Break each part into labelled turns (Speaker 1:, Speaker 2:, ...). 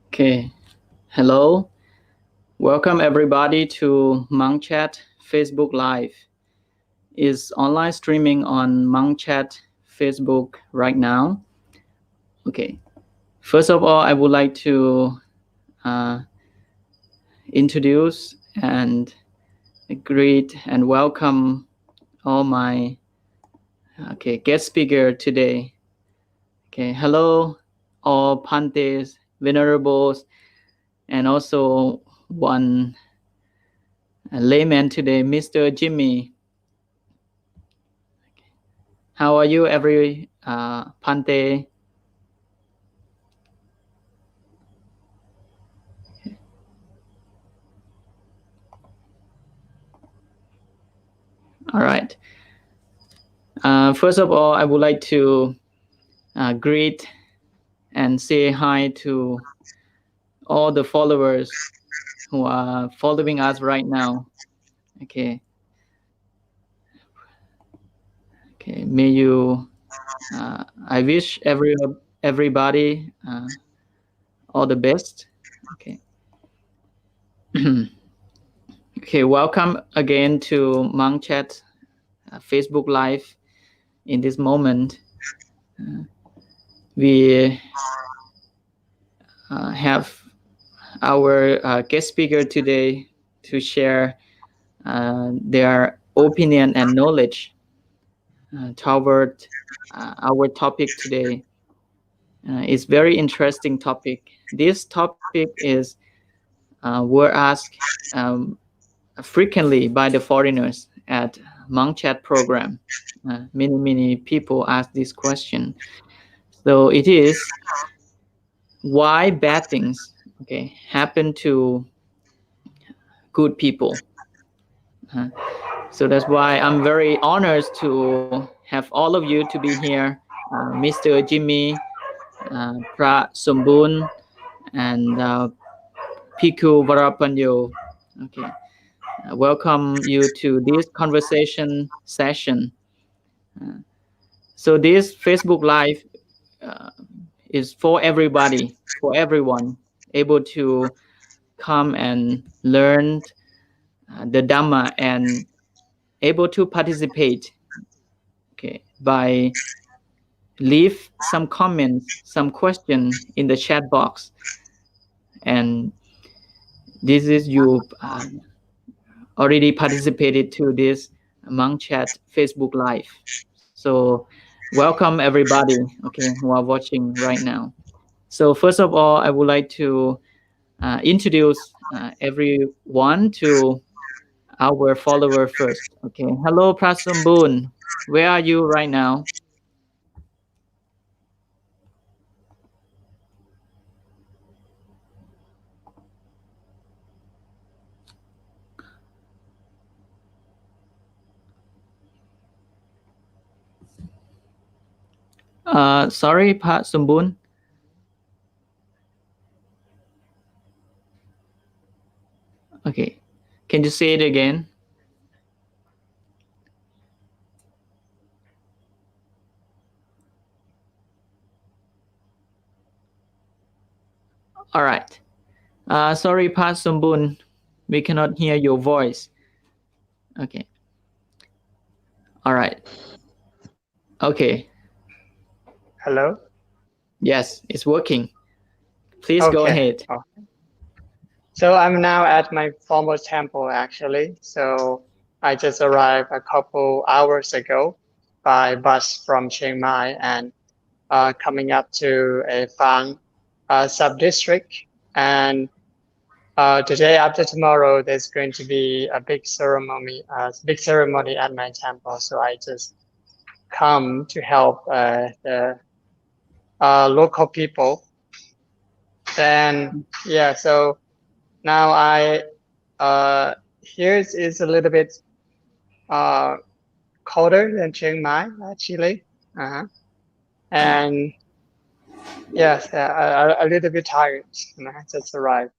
Speaker 1: Okay, hello. Welcome everybody to Monkchat Facebook Live. Is online streaming on Monkchat Facebook right now. Okay. First of all, I would like to introduce and greet and welcome all my guest speaker today. Okay, hello all Pantes, Venerables, and also one layman today, Mr. Jimmy. How are you, every Pante? All right. First of all, I would like to greet and say hi to all the followers who are following us right now. Okay. Okay. May you. I wish everybody all the best. Okay. Okay. Welcome again to Monkchat Facebook Live. In this moment, we have our guest speaker today to share their opinion and knowledge toward our topic today. It's very interesting topic. This topic is were asked frequently by the foreigners at Monkchat program. Many people ask this question. So it is why bad things happen to good people. So that's why I'm very honored to have all of you to be here, Mr. Jimmy, Pra Sombun, and Piku Varapanyo. Okay, welcome you to this conversation session. So this Facebook Live is for everybody, for everyone, able to come and learn the Dhamma and able to participate by leave some comments, some question in the chat box, and this is you already participated to this Monkchat Facebook Live. So welcome everybody who are watching right now. So first of all, I would like to introduce everyone to our follower first. Okay, hello Prasambun, where are you right now? Sorry, Pak Sumbun. Okay, can you say it again? All right. Sorry, Pak Sumbun, we cannot hear your voice. Okay. All right. Okay.
Speaker 2: Hello?
Speaker 1: Yes, it's working. Please go ahead.
Speaker 2: Okay. So I'm now at my former temple, actually. So I just arrived a couple hours ago by bus from Chiang Mai and coming up to a Phang sub-district. And today, after tomorrow, there's going to be a big ceremony at my temple. So I just come to help the local people. Then, yeah, so now here is a little bit colder than Chiang Mai, actually. And yes, a little bit tired. I just arrived.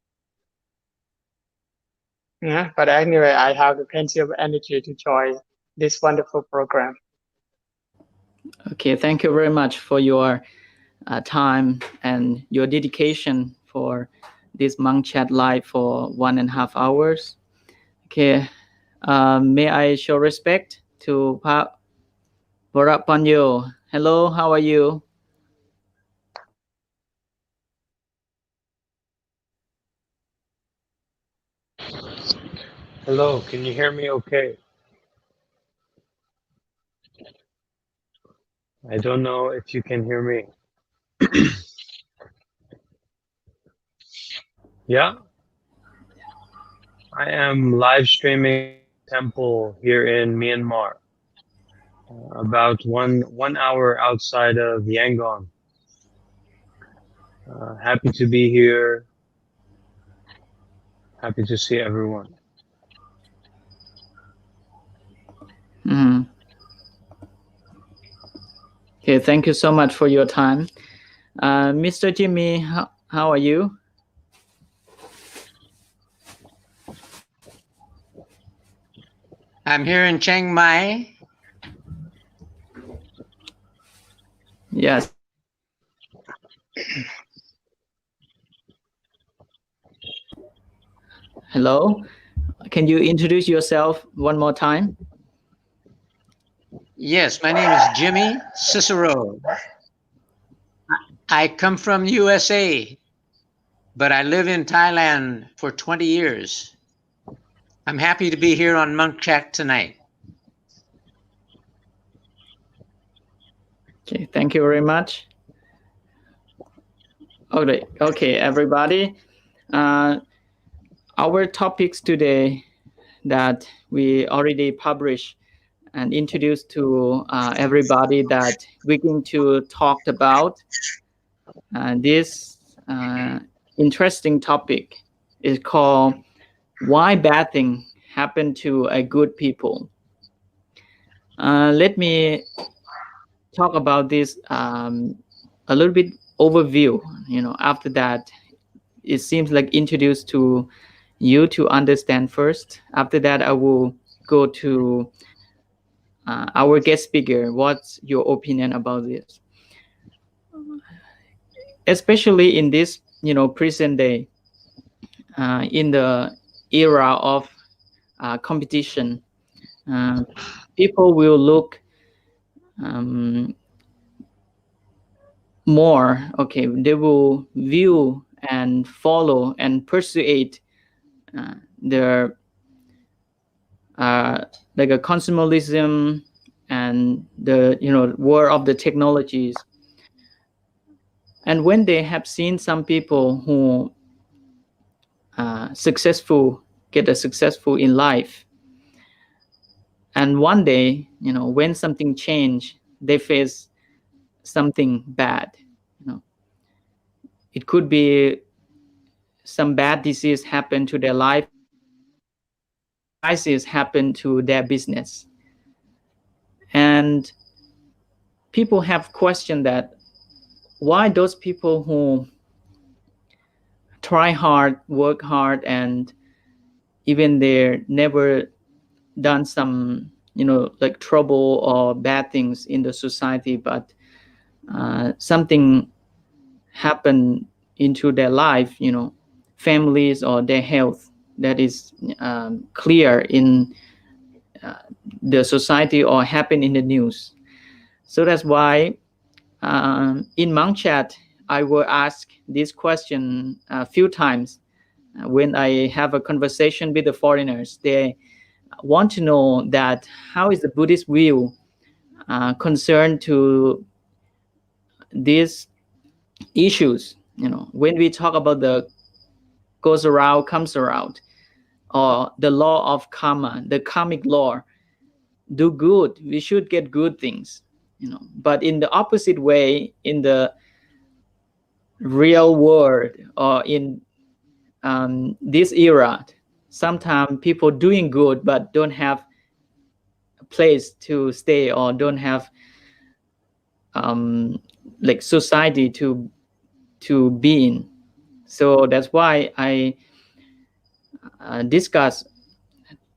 Speaker 2: Yeah, but anyway, I have plenty of energy to join this wonderful program.
Speaker 1: Okay, thank you very much for your time and your dedication for this Monk Chat live for 1.5 hours. Okay, may I show respect to Pa Varapanyo? Hello, how are you?
Speaker 3: Hello, can you hear me okay? I don't know if you can hear me. Yeah, I am live streaming from a temple here in Myanmar, about one hour outside of Yangon. Happy to be here. Happy to see everyone.
Speaker 1: Mhm. Okay, thank you so much for your time. Mr. Jimmy, how are you?
Speaker 4: I'm here in Chiang Mai.
Speaker 1: Yes. Hello. Can you introduce yourself one more time?
Speaker 4: Yes, my name is Jimmy Cicero. I come from USA, but I live in Thailand for 20 years. I'm happy to be here on Monkchat tonight.
Speaker 1: Okay, thank you very much. Okay, everybody. Uh, our topics today that we already published and introduced to everybody that we're going to talk about this interesting topic is called why bad thing happen to a good people. Let me talk about this a little bit overview. After that, it seems like introduced to you to understand first. After that, I will go to our guest speaker. What's your opinion about this? Especially in this, present day, in the era of competition, uh, people will look um, more. Okay, they will view and follow and persuade their uh, like a consumerism and the war of the technologies. And when they have seen some people who successful get a successful in life, and one day, when something change, they face something bad. It could be some bad disease happen to their life or some crisis happen to their business, and people have questioned that why those people who try hard, work hard, and even they're never done some like trouble or bad things in the society, but something happened into their life, families or their health that is clear in uh, the society or happen in the news. So that's why in Monkchat I will ask this question a few times when I have a conversation with the foreigners. They want to know that how is the Buddhist view concerned to these issues. When we talk about the goes around comes around, or the law of karma, the karmic law, do good, we should get good things. But in the opposite way, in the real world or in this era, sometimes people doing good but don't have a place to stay or don't have um, like society to be in. So that's why I discuss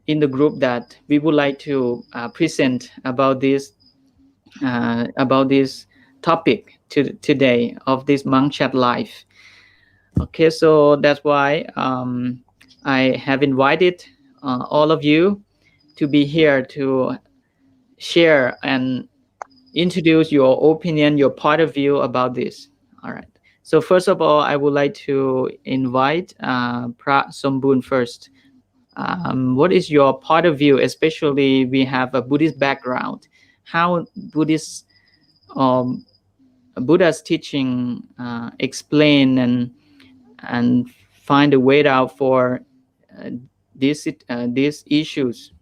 Speaker 1: in the group that we would like to present about this about this topic today of this Monkchat life. Okay, so that's why I have invited all of you to be here to share and introduce your opinion, your point of view about this. All right. So first of all, I would like to invite Pra Sombun first. What is your point of view, especially we have a Buddhist background? How um, Buddha's teaching explain and find a way out for uh, these issues?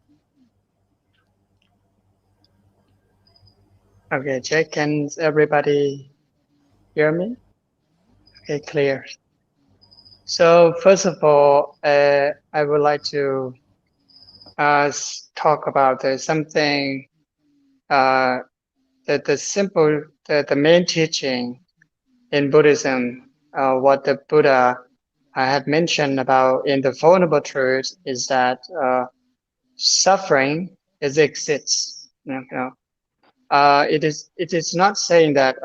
Speaker 2: Okay, check. Can everybody hear me? Okay, clear. So first of all, I would like to talk about something, the main teaching in Buddhism, what the Buddha had mentioned about in the Vulnerable Truth is that suffering exists. It is not saying that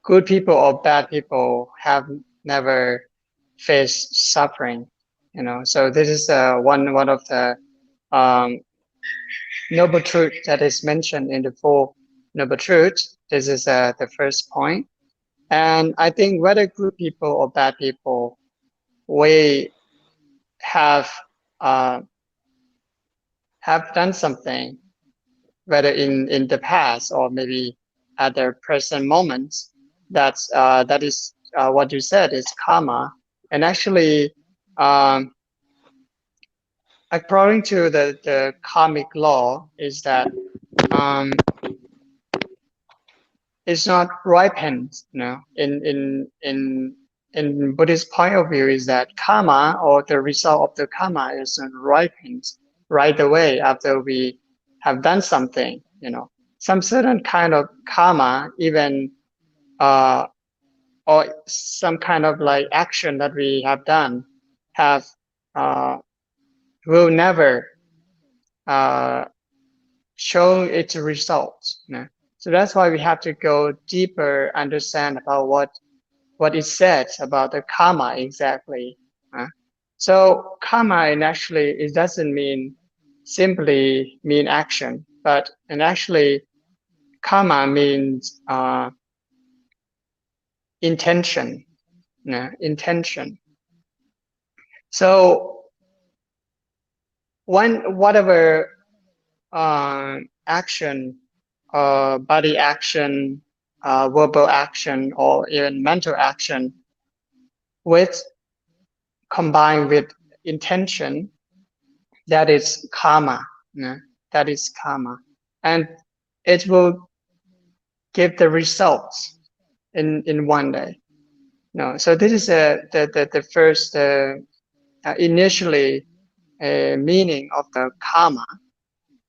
Speaker 2: good people or bad people have never faced suffering. So this is one of the noble truth that is mentioned in the Four Noble Truths. This is the first point. And I think whether good people or bad people, we have done something, whether in the past or maybe at the present moments. That is what you said is karma. And actually, according to the karmic law, is that it's not ripened. In Buddhist point of view, is that karma or the result of the karma is ripened right away after we have done something. Some certain kind of karma, even or some kind of like action that we have done, have will never show its results. So that's why we have to go deeper, understand about what is said about the karma exactly. So karma, and actually it doesn't mean simply mean action, but and actually karma means intention. Intention. So whatever action, body action, verbal action, or even mental action, with combined with intention, that is karma. That is karma, and it will give the results in one day. So this is the first initially meaning of the karma.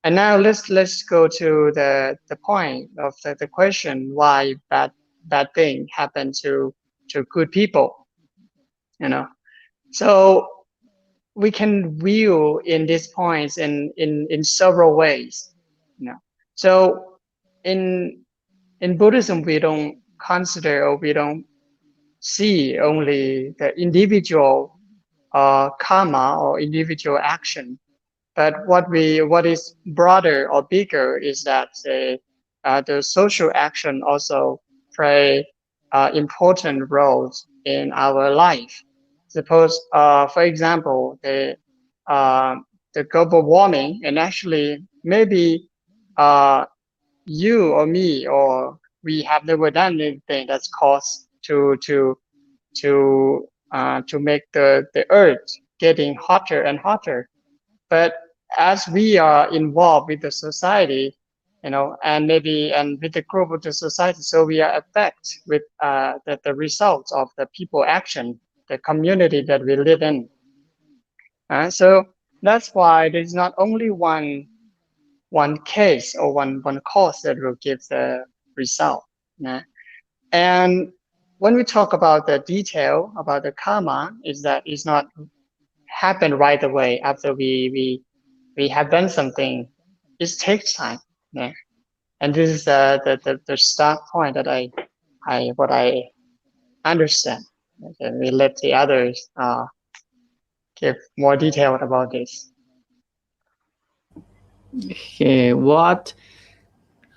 Speaker 2: And now let's go to the point of the question, why bad thing happen to good people. So we can view in these points in several ways. So in Buddhism, we don't consider, or we don't see only the individual karma or individual action, but what is broader or bigger is that the social action also play important roles in our life. Suppose, for example, the global warming, and actually maybe you or me, or we have never done anything that's caused to make the earth getting hotter and hotter. But as we are involved with the society, and with the growth of the society, so we are affected with the results of the people action, the community that we live in. So that's why there's not only one case or one cause that will give the result. And when we talk about the detail about the karma, is that it's not happen right away after we have done something. It takes time. Yeah. And this is the start point that what I understand. And we let the others give more detail about this.
Speaker 1: Okay, what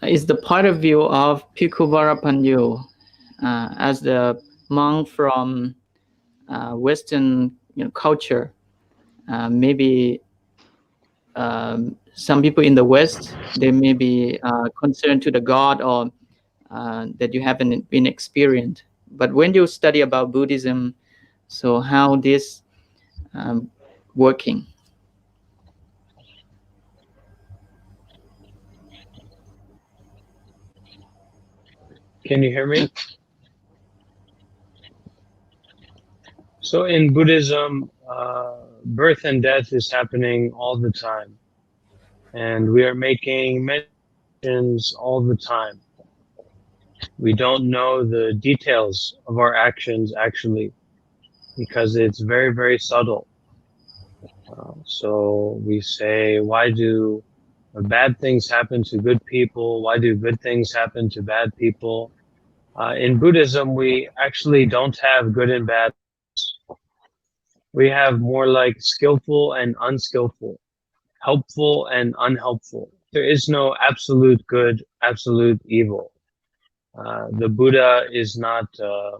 Speaker 1: is the point of view of Bhikkhu Varapanyu as the monk from Western culture? Maybe some people in the West, they may be concerned to the God or that you haven't been experienced. But when you study about Buddhism, so how this working?
Speaker 3: Can you hear me? So in Buddhism, birth and death is happening all the time, and we are making many actions all the time. We don't know the details of our actions actually, because it's very, very subtle. So we say, why do bad things happen to good people? Why do good things happen to bad people? In Buddhism, we actually don't have good and bad. We have more like skillful and unskillful, helpful and unhelpful. There is no absolute good, absolute evil. The Buddha is not a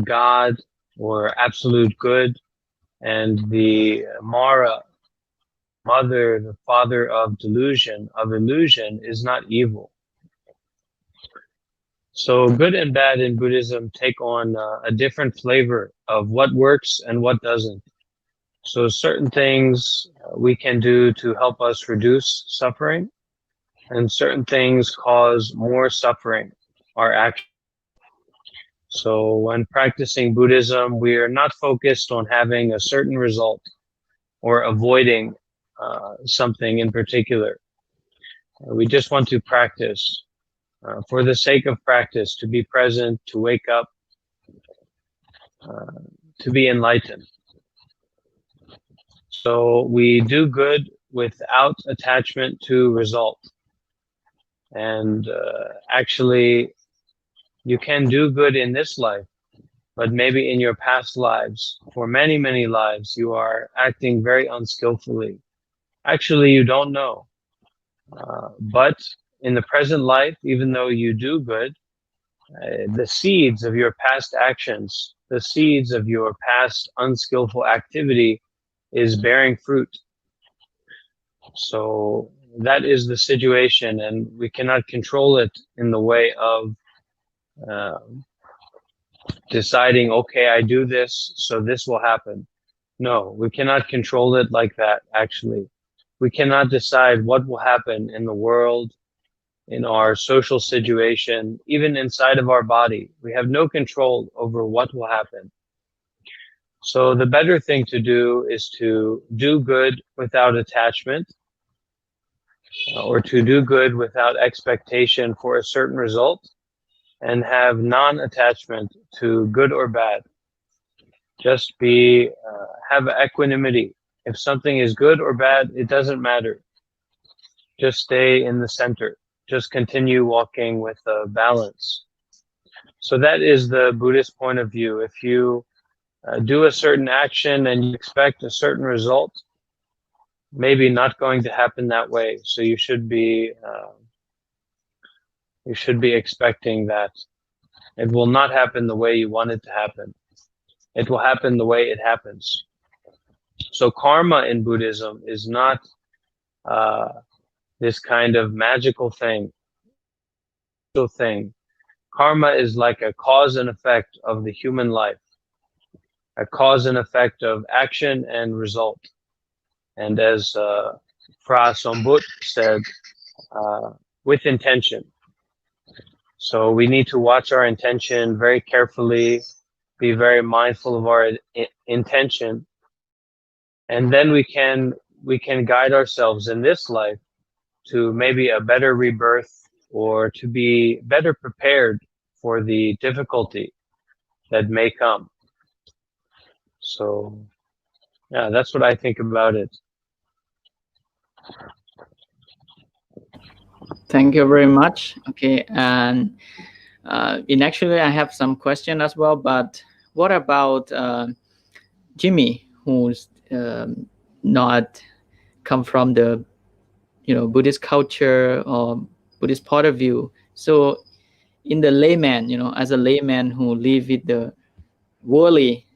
Speaker 3: god or absolute good, and the Mara, mother, the father of delusion, of illusion, is not evil. So good and bad in Buddhism take on a different flavor of what works and what doesn't. So certain things we can do to help us reduce suffering, and certain things cause more suffering, our action. So when practicing Buddhism, we are not focused on having a certain result or avoiding something in particular. We just want to practice for the sake of practice, to be present, to wake up, to be enlightened. So we do good without attachment to result. And actually, you can do good in this life, but maybe in your past lives, for many, many lives, you are acting very unskillfully. Actually, you don't know. But in the present life, even though you do good, the seeds of your past actions, the seeds of your past unskillful activity is bearing fruit. So that is the situation, and we cannot control it in the way of deciding, okay, I do this, so this will happen. No, we cannot control it like that, actually. We cannot decide what will happen in the world, in our social situation, even inside of our body. We have no control over what will happen. So the better thing to do is to do good without attachment, or to do good without expectation for a certain result, and have non-attachment to good or bad. Just have equanimity. If something is good or bad, it doesn't matter. Just stay in the center. Just continue walking with a balance. So that is the Buddhist point of view. If you do a certain action and you expect a certain result, maybe not going to happen that way. So you should be expecting that it will not happen the way you want it to happen. It will happen the way it happens. So karma in Buddhism is not this kind of magical thing. Karma is like a cause and effect of the human life, a cause and effect of action and result. And as Phra Sombut said, with intention. So we need to watch our intention very carefully, be very mindful of our intention, and then we can guide ourselves in this life to maybe a better rebirth, or to be better prepared for the difficulty that may come. So yeah, that's what I think about it.
Speaker 1: Thank you very much. Okay, and in actually, I have some question as well. But what about Jimmy, who's not come from the Buddhist culture or Buddhist point of view? So, in the layman, as a layman who live with the worldly,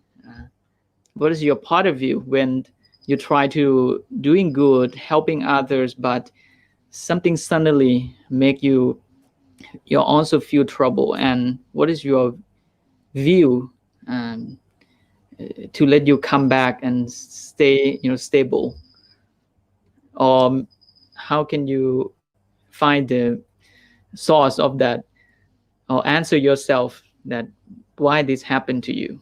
Speaker 1: what is your point of view when you try to doing good, helping others, but something suddenly make you also feel trouble, and what is your view um, to let you come back and stay stable, or how can you find the source of that, or answer yourself that why this happened to you?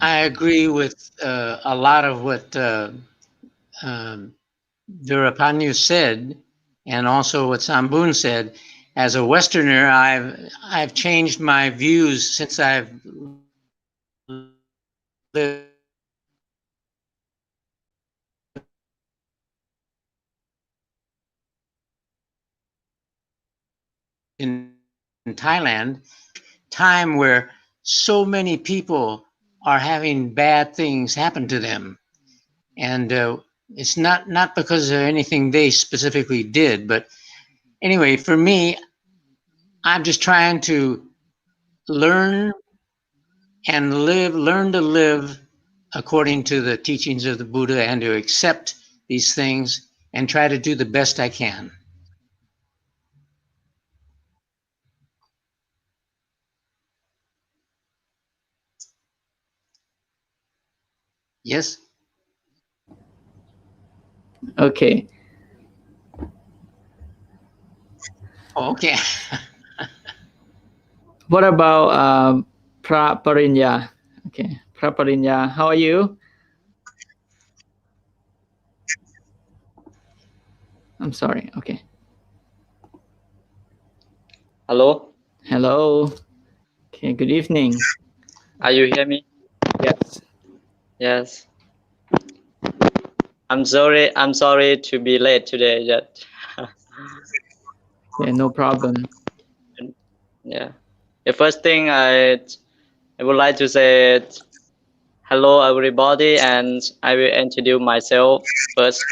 Speaker 4: I agree with a lot of what Virapanu said, and also what Sambun said. As a Westerner, I've changed my views since I've lived in Thailand, time where so many people are having bad things happen to them, and it's not because of anything they specifically did, but anyway, for me, I'm just trying to learn learn to live according to the teachings of the Buddha, and to accept these things and try to do the best I can. Yes.
Speaker 1: Okay.
Speaker 4: Oh, okay.
Speaker 1: What about Parinya? Okay, Parinya, how are you? I'm sorry. Okay.
Speaker 5: Hello,
Speaker 1: Hello. Okay, good evening.
Speaker 5: are you hear me?
Speaker 1: Yes.
Speaker 5: Yes. I'm sorry to be late today yet.
Speaker 1: Okay, no problem.
Speaker 5: Yeah. The first thing I would like to say hello everybody, and I will introduce myself first.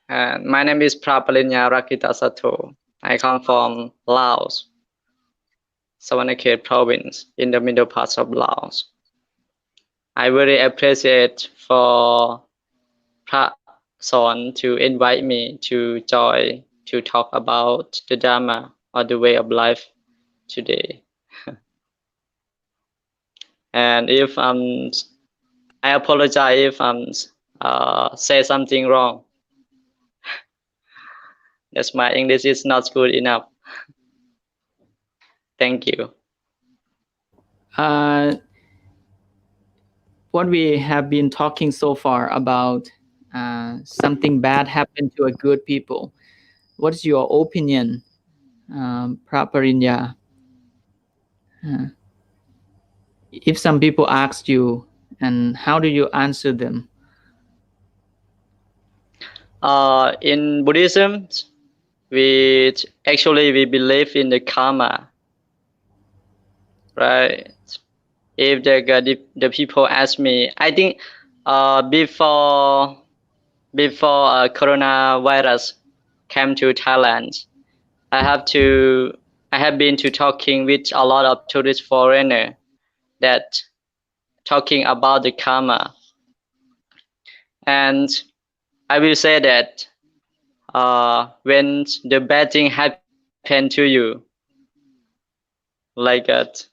Speaker 5: And my name is Prapalinya Rakita Sato. I come from Laos, Savanakhet province, in the middle parts of Laos. I very appreciate for Pra Son to invite me to join to talk about the Dharma or the way of life today. And if I apologize if say something wrong. That's my English is not good enough. Thank you.
Speaker 1: What we have been talking so far about something bad happened to a good people. What is your opinion, Praparinya? If some people asked you, and how do you answer them?
Speaker 5: In Buddhism, we believe in the karma, right? If the people ask me, I think before coronavirus came to Thailand, I have been to talking with a lot of tourist foreigner that talking about the karma, and I will say that when the bad thing happen to you, like that,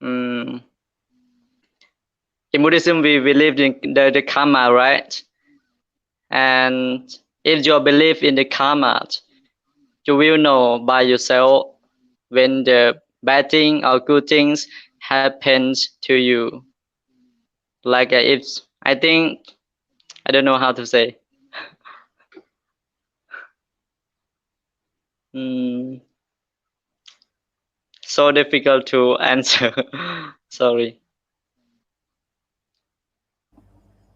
Speaker 5: um, in Buddhism we believe in the karma, right? And if you believe in the karma, you will know by yourself when the bad thing or good things happens to you. Like if I think I don't know how to say. So difficult to answer. Sorry.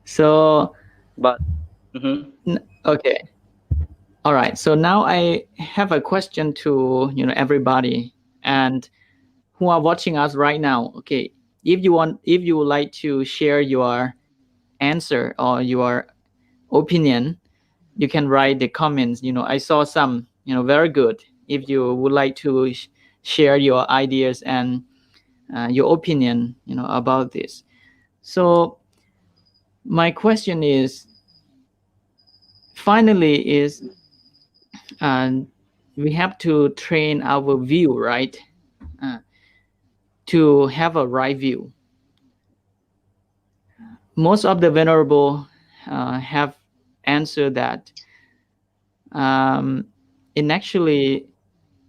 Speaker 1: So
Speaker 5: But mhm.
Speaker 1: okay, all right. So now I have a question to everybody and who are watching us right now. Okay, if you would like to share your answer or your opinion, you can write the comments. I saw some very good. If you would like to share your ideas and your opinion about this. So my question is finally is we have to train our view, right, to have a right view. Most of the venerable have answered that in actually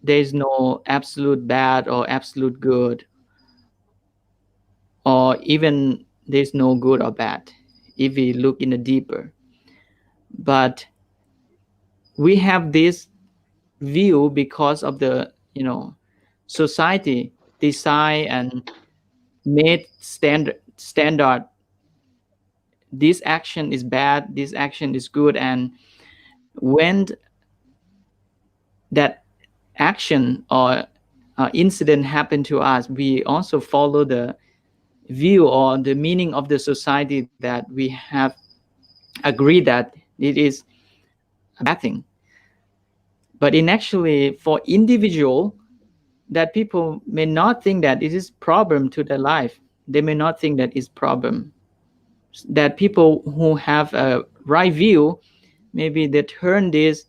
Speaker 1: there's no absolute bad or absolute good, or even there's no good or bad if we look in the deeper. But we have this view because of the society design and made standard. This action is bad, this action is good, and when that action or incident happened to us, we also follow the view or the meaning of the society that we have agreed that it is a bad thing. But in actually for individual, that people may not think that it is problem to their life. They may not think that it's problem. That people who have a right view, maybe they turn this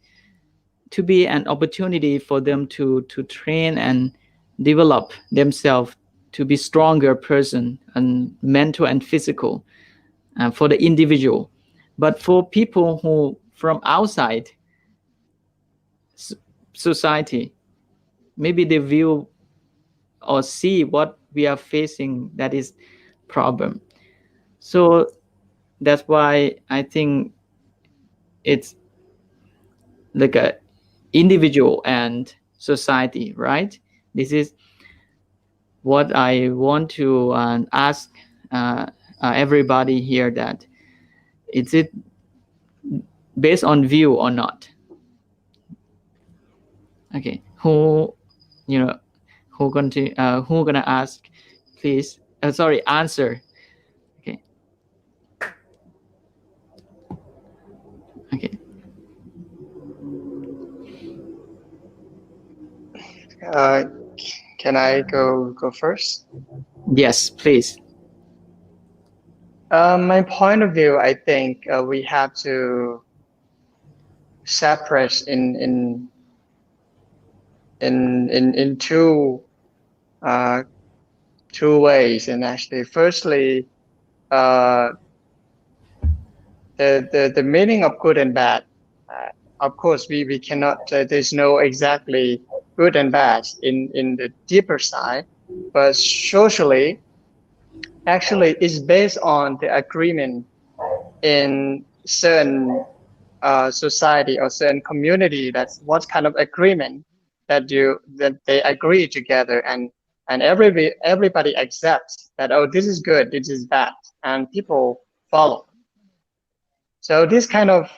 Speaker 1: to be an opportunity for them to train and develop themselves to be stronger person and mental and physical for the individual. But for people who from outside society, maybe they view or see what we are facing that is problem. So that's why I think it's like a individual and society, right? This is what I want to ask everybody here, that is it based on view or not? Okay, who gonna ask, please? Sorry, answer. Okay. Okay.
Speaker 2: Can I go first?
Speaker 1: Yes, please.
Speaker 2: My point of view, I think we have to separate in two ways. And actually, firstly, the meaning of good and bad. Of course, we cannot. There's no exactly good and bad in the deeper side, but socially, actually, it's based on the agreement in certain society or certain community. That's what kind of agreement that they agree together, and everybody accepts that, oh, this is good, this is bad, and people follow. So this kind of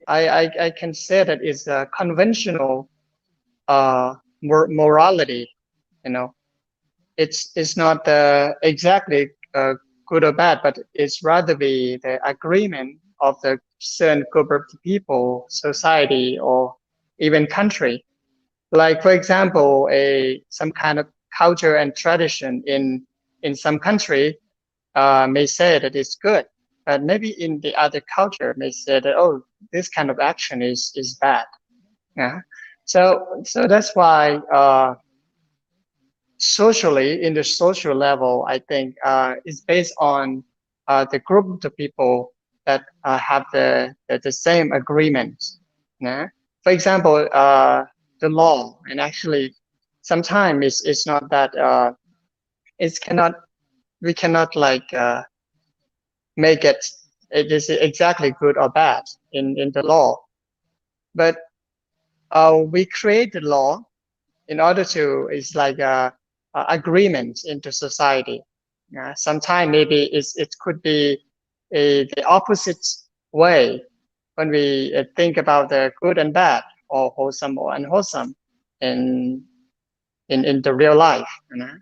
Speaker 2: I can say that is a conventional morality. It's not exactly good or bad, but it's rather be the agreement of the certain group of people, society, or even country. Like, for example, some kind of culture and tradition in some country may say that it's good, but maybe in the other culture may say that, oh, this kind of action is bad. Yeah. So that's why socially, in the social level, I think it's based on the group of people that have the same agreements. Yeah? For example, the law, and actually sometimes it's not that we cannot like make it is exactly good or bad in the law, but we create the law in order to, it's like agreement into society. Sometimes maybe it could be the opposite way when we think about the good and bad, or wholesome or unwholesome in the real life. You know?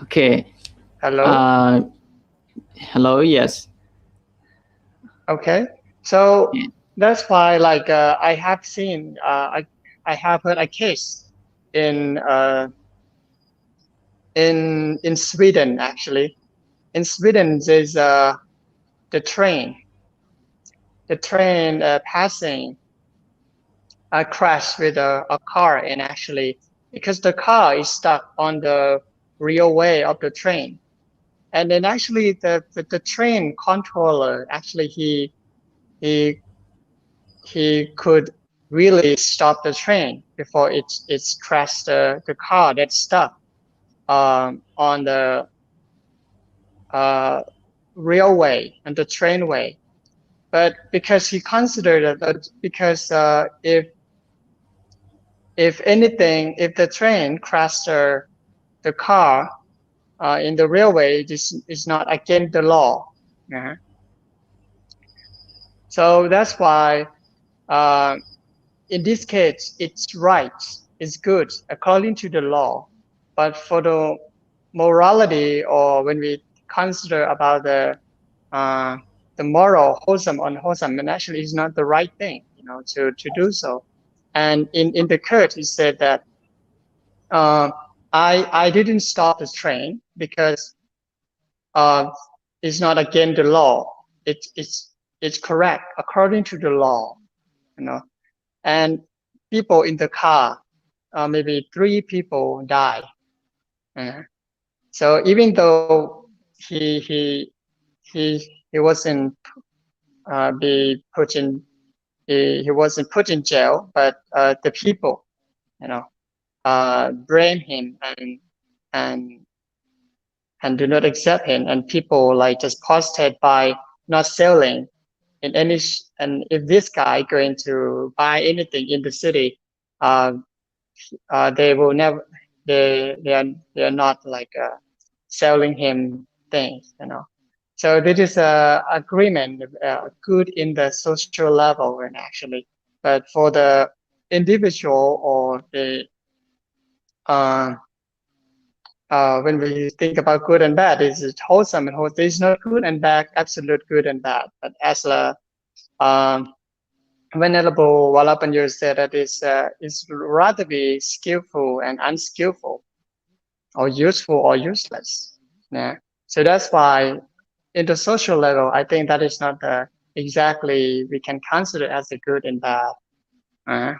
Speaker 1: Okay.
Speaker 2: Hello.
Speaker 1: Hello. Yes.
Speaker 2: Okay. So that's why, like, I have seen, I have heard a case in Sweden, actually. In Sweden, there's the train passing crashed with a car, and actually, because the car is stuck on the railway of the train, and then actually the train controller, actually he could really stop the train before it's crashed the car that's stuck on the uh, railway and the trainway. But because he considered that, because if anything, if the train crashed the car in the railway, this is not against the law. Uh-huh. So that's why in this case, it's right, it's good according to the law. But for the morality, or when we consider about the moral, wholesome, unwholesome, and actually is not the right thing, you know, to do so. And in the court, he said that I didn't stop the train because it's not against the law. It's correct according to the law, you know. And people in the car, maybe 3 people die. So even though he wasn't be put in he wasn't put in jail, but the people, you know, blame him and do not accept him, and people like just posted by not selling in any. And if this guy going to buy anything in the city, they will never. They are not like selling him things, you know. So this is a agreement, good in the social level, and actually, but for the individual or the when we think about good and bad, is it wholesome and wholesome? There's not good and bad, absolute good and bad. But as a Venerable Valapanyo said, that is rather be skillful and unskillful, or useful or useless. Yeah. So that's why in the social level, I think that is not exactly we can consider as a good and bad,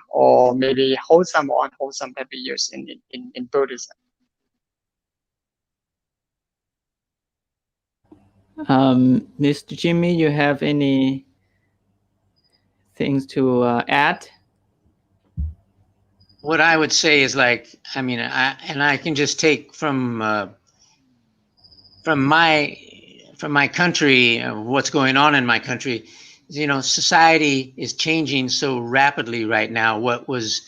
Speaker 2: or maybe wholesome or unwholesome that we use in Buddhism.
Speaker 1: Mr. Jimmy, you have any things to add?
Speaker 4: What I would say is, like, I mean, I can just take from my country, what's going on in my country. You know, society is changing so rapidly right now. What was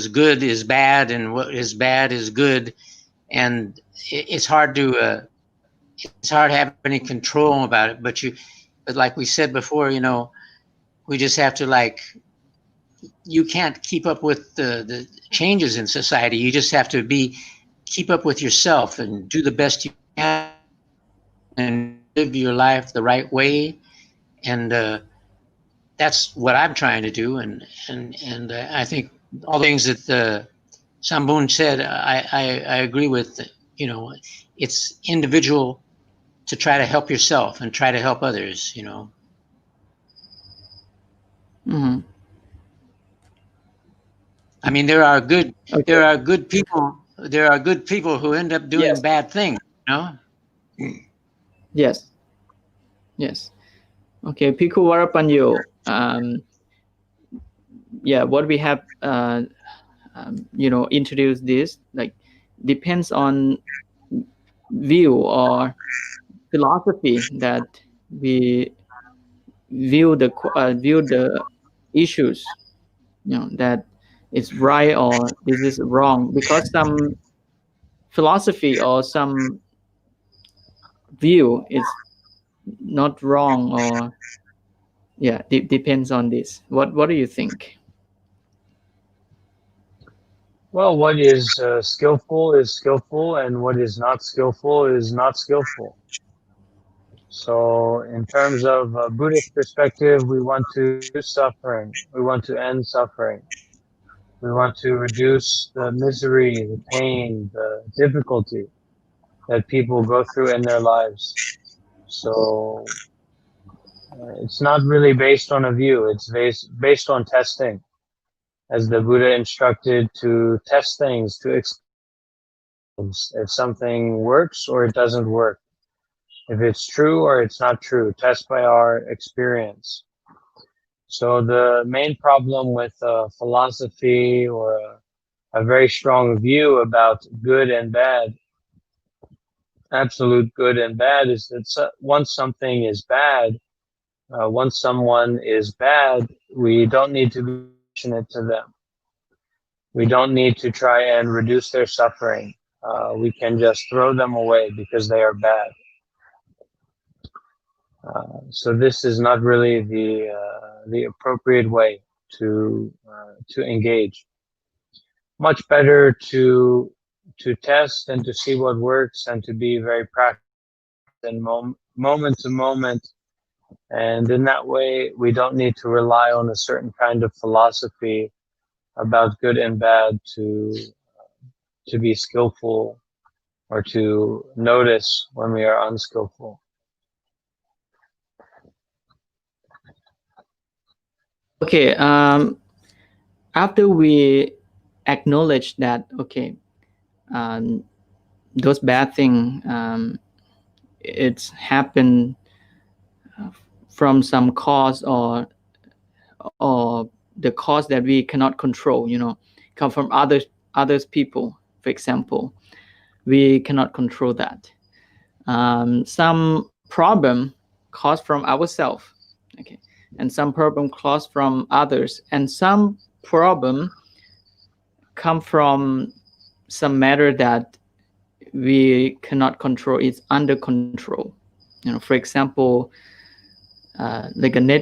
Speaker 4: good is bad, and what is bad is good, and it's hard to have any control about it. But like we said before, you know, we just have to, like, you can't keep up with the changes in society. You just have to keep up with yourself and do the best you can and live your life the right way. And that's what I'm trying to do. And I think all the things that Sambun said, I agree with. You know, it's individual to try to help yourself and try to help others, you know.
Speaker 1: Mm-hmm.
Speaker 4: I mean, there are good people. There are good people who end up doing bad things, you know?
Speaker 1: Yes. Okay, Piku Varapanyo. Yeah, what we have, you know, introduced this, like, depends on view or philosophy that we view the issues, that it's right or this is wrong, because some philosophy or some view is not wrong, or depends on this. What do you think?
Speaker 3: Well, what is skillful, and what is not skillful. So, in terms of a Buddhist perspective, we want to reduce suffering. We want to end suffering. We want to reduce the misery, the pain, the difficulty that people go through in their lives. So, it's not really based on a view. It's based on testing, as the Buddha instructed to test things, to experience if something works or it doesn't work, if it's true or it's not true. Test by our experience. So the main problem with philosophy or a very strong view about good and bad, absolute good and bad, is that once something is bad, once someone is bad, we don't need to be passionate to them. We don't need to try and reduce their suffering. We can just throw them away because they are bad. So this is not really the appropriate way to engage. Much better to test and to see what works, and to be very practical and moment to moment. And in that way, we don't need to rely on a certain kind of philosophy about good and bad to be skillful, or to notice when we are unskillful.
Speaker 1: Okay. After we acknowledge that, okay, those bad things, it's happened from some cause, or the cause that we cannot control, come from others people, for example. We cannot control that. Some problem caused from ourselves, okay, and some problem caused from others, and some problem come from some matter that we cannot control. It's under control. For example, like a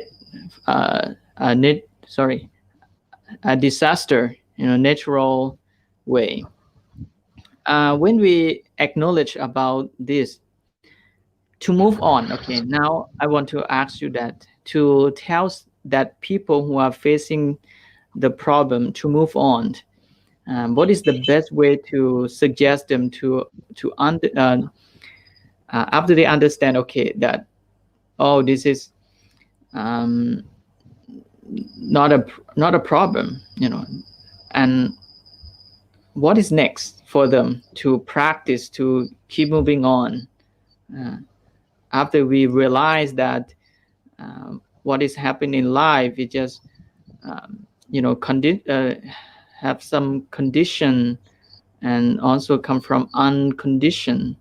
Speaker 1: disaster, natural way. When we acknowledge about this, to move on, okay, now I want to ask you that, to tell that people who are facing the problem to move on, what is the best way to suggest them to after they understand, okay, that, oh, this is not a problem, and what is next for them to practice to keep moving on, after we realize that what is happening in life is just have some condition, and also come from unconditioned.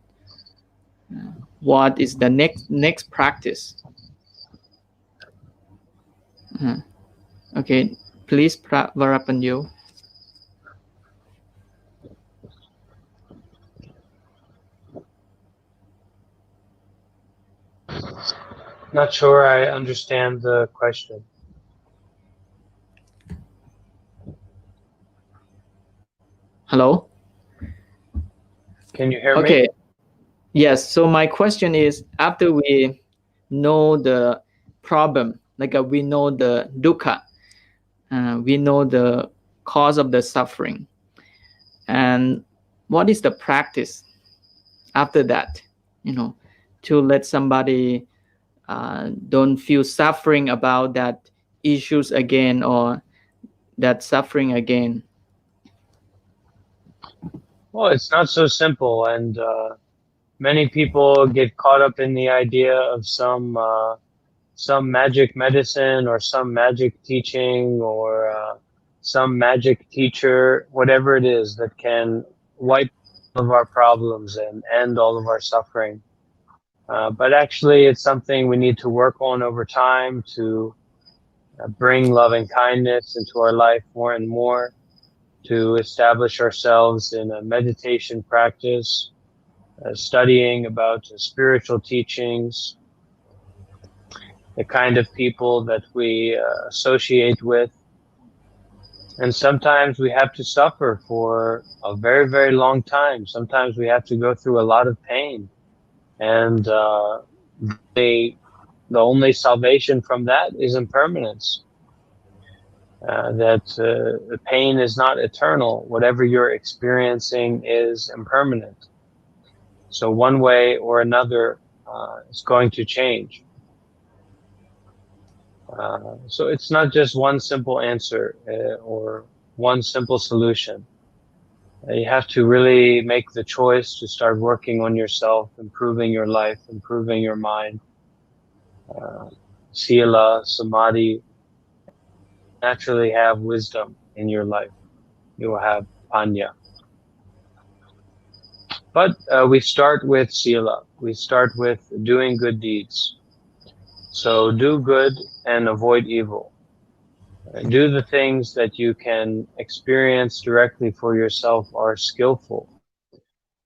Speaker 1: What is the next practice? Okay, please, Varapanyo.
Speaker 3: Not sure I understand the question.
Speaker 1: Hello?
Speaker 3: Can you hear me?
Speaker 1: Okay. Yes. So my question is, after we know the problem, like we know the dukkha, we know the cause of the suffering, and what is the practice after that, to let somebody don't feel suffering about that issues again, or that suffering again?
Speaker 3: Well, it's not so simple, and many people get caught up in the idea of some magic medicine, or some magic teaching, or some magic teacher, whatever it is that can wipe all of our problems and end all of our suffering. But actually, it's something we need to work on over time to bring love and kindness into our life more and more, to establish ourselves in a meditation practice, studying about spiritual teachings, the kind of people that we associate with. And sometimes we have to suffer for a very, very long time. Sometimes we have to go through a lot of pain. And the only salvation from that is impermanence. That the pain is not eternal. Whatever you're experiencing is impermanent. So one way or another, it's going to change. So it's not just one simple answer or one simple solution. You have to really make the choice to start working on yourself, improving your life, improving your mind. Sila, samadhi, naturally have wisdom in your life. You will have panya. But we start with sila. We start with doing good deeds. So do good and avoid evil. Do the things that you can experience directly for yourself are skillful,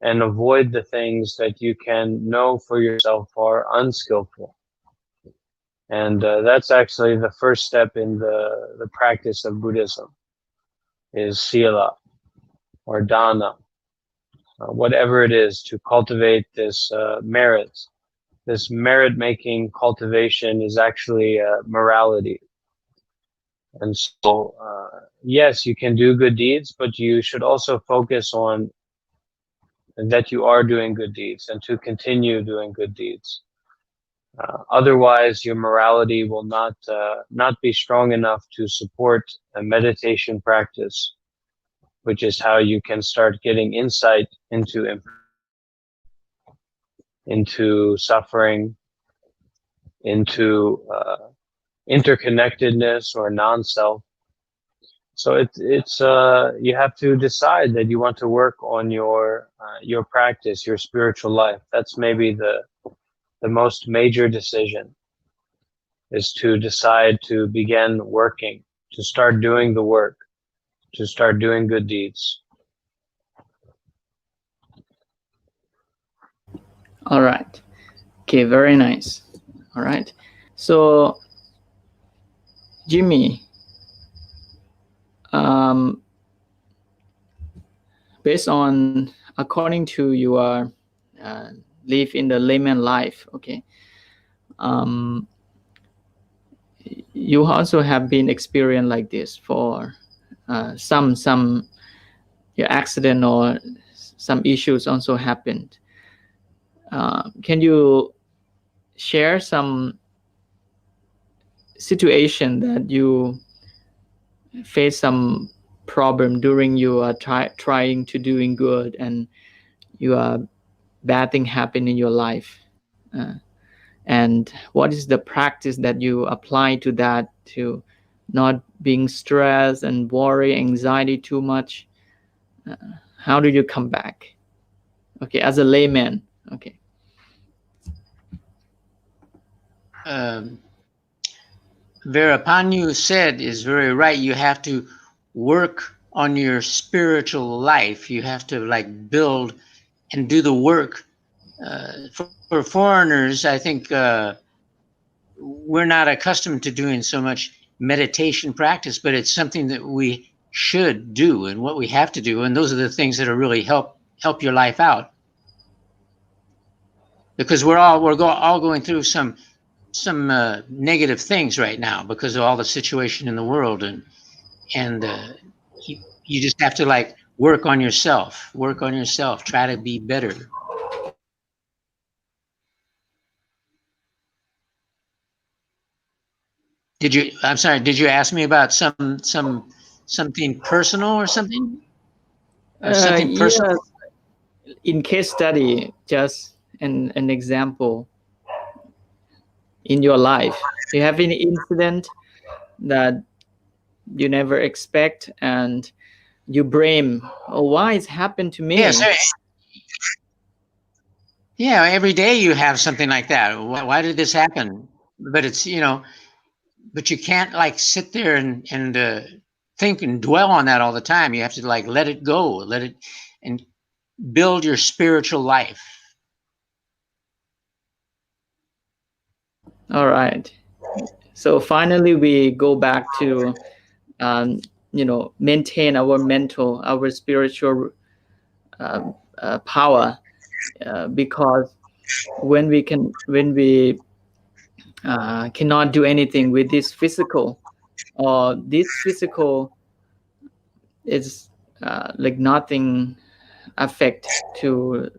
Speaker 3: and avoid the things that you can know for yourself are unskillful. And that's actually the first step in the practice of Buddhism, is sila or dana, whatever it is, to cultivate this merit. This merit-making cultivation is actually morality. And so, yes, you can do good deeds, but you should also focus on that you are doing good deeds and to continue doing good deeds. Otherwise, your morality will not be strong enough to support a meditation practice, which is how you can start getting insight into suffering, into interconnectedness or non-self. So it's you have to decide that you want to work on your practice, your spiritual life. That's maybe the most major decision, is to decide to begin working, to start doing the work, to start doing good deeds.
Speaker 1: All right. Okay, very nice. All right. So, Jimmy, based on, according to your live in the layman life, okay, you also have been experienced like this for some your accident or some issues also happened. Can you share some situation that you face some problem during you are trying to doing good and you are bad thing happen in your life, and what is the practice that you apply to that, to not being stressed and worry anxiety too much? How do you come back, okay, as a layman? Okay.
Speaker 4: Virapanyu said is very right. You have to work on your spiritual life. You have to like build and do the work. For foreigners, I think we're not accustomed to doing so much meditation practice, but it's something that we should do and what we have to do. And those are the things that are really help your life out. Because we're all going through some negative things right now because of all the situation in the world, and you just have to like work on yourself, try to be better. I'm sorry, did you ask me about something personal or something? Something personal?
Speaker 1: Yes. In case study, just an example in your life. Do you have any incident that you never expect and you blame, oh, why it's happened to me?
Speaker 4: Yes. Yeah, every day you have something like that. Why did this happen? But it's, but you can't like sit there and think and dwell on that all the time. You have to like let it go, let it, and build your spiritual life.
Speaker 1: All right. So finally, we go back to, maintain our mental, our spiritual power, because when we cannot do anything with this physical, or this physical is like nothing affect to,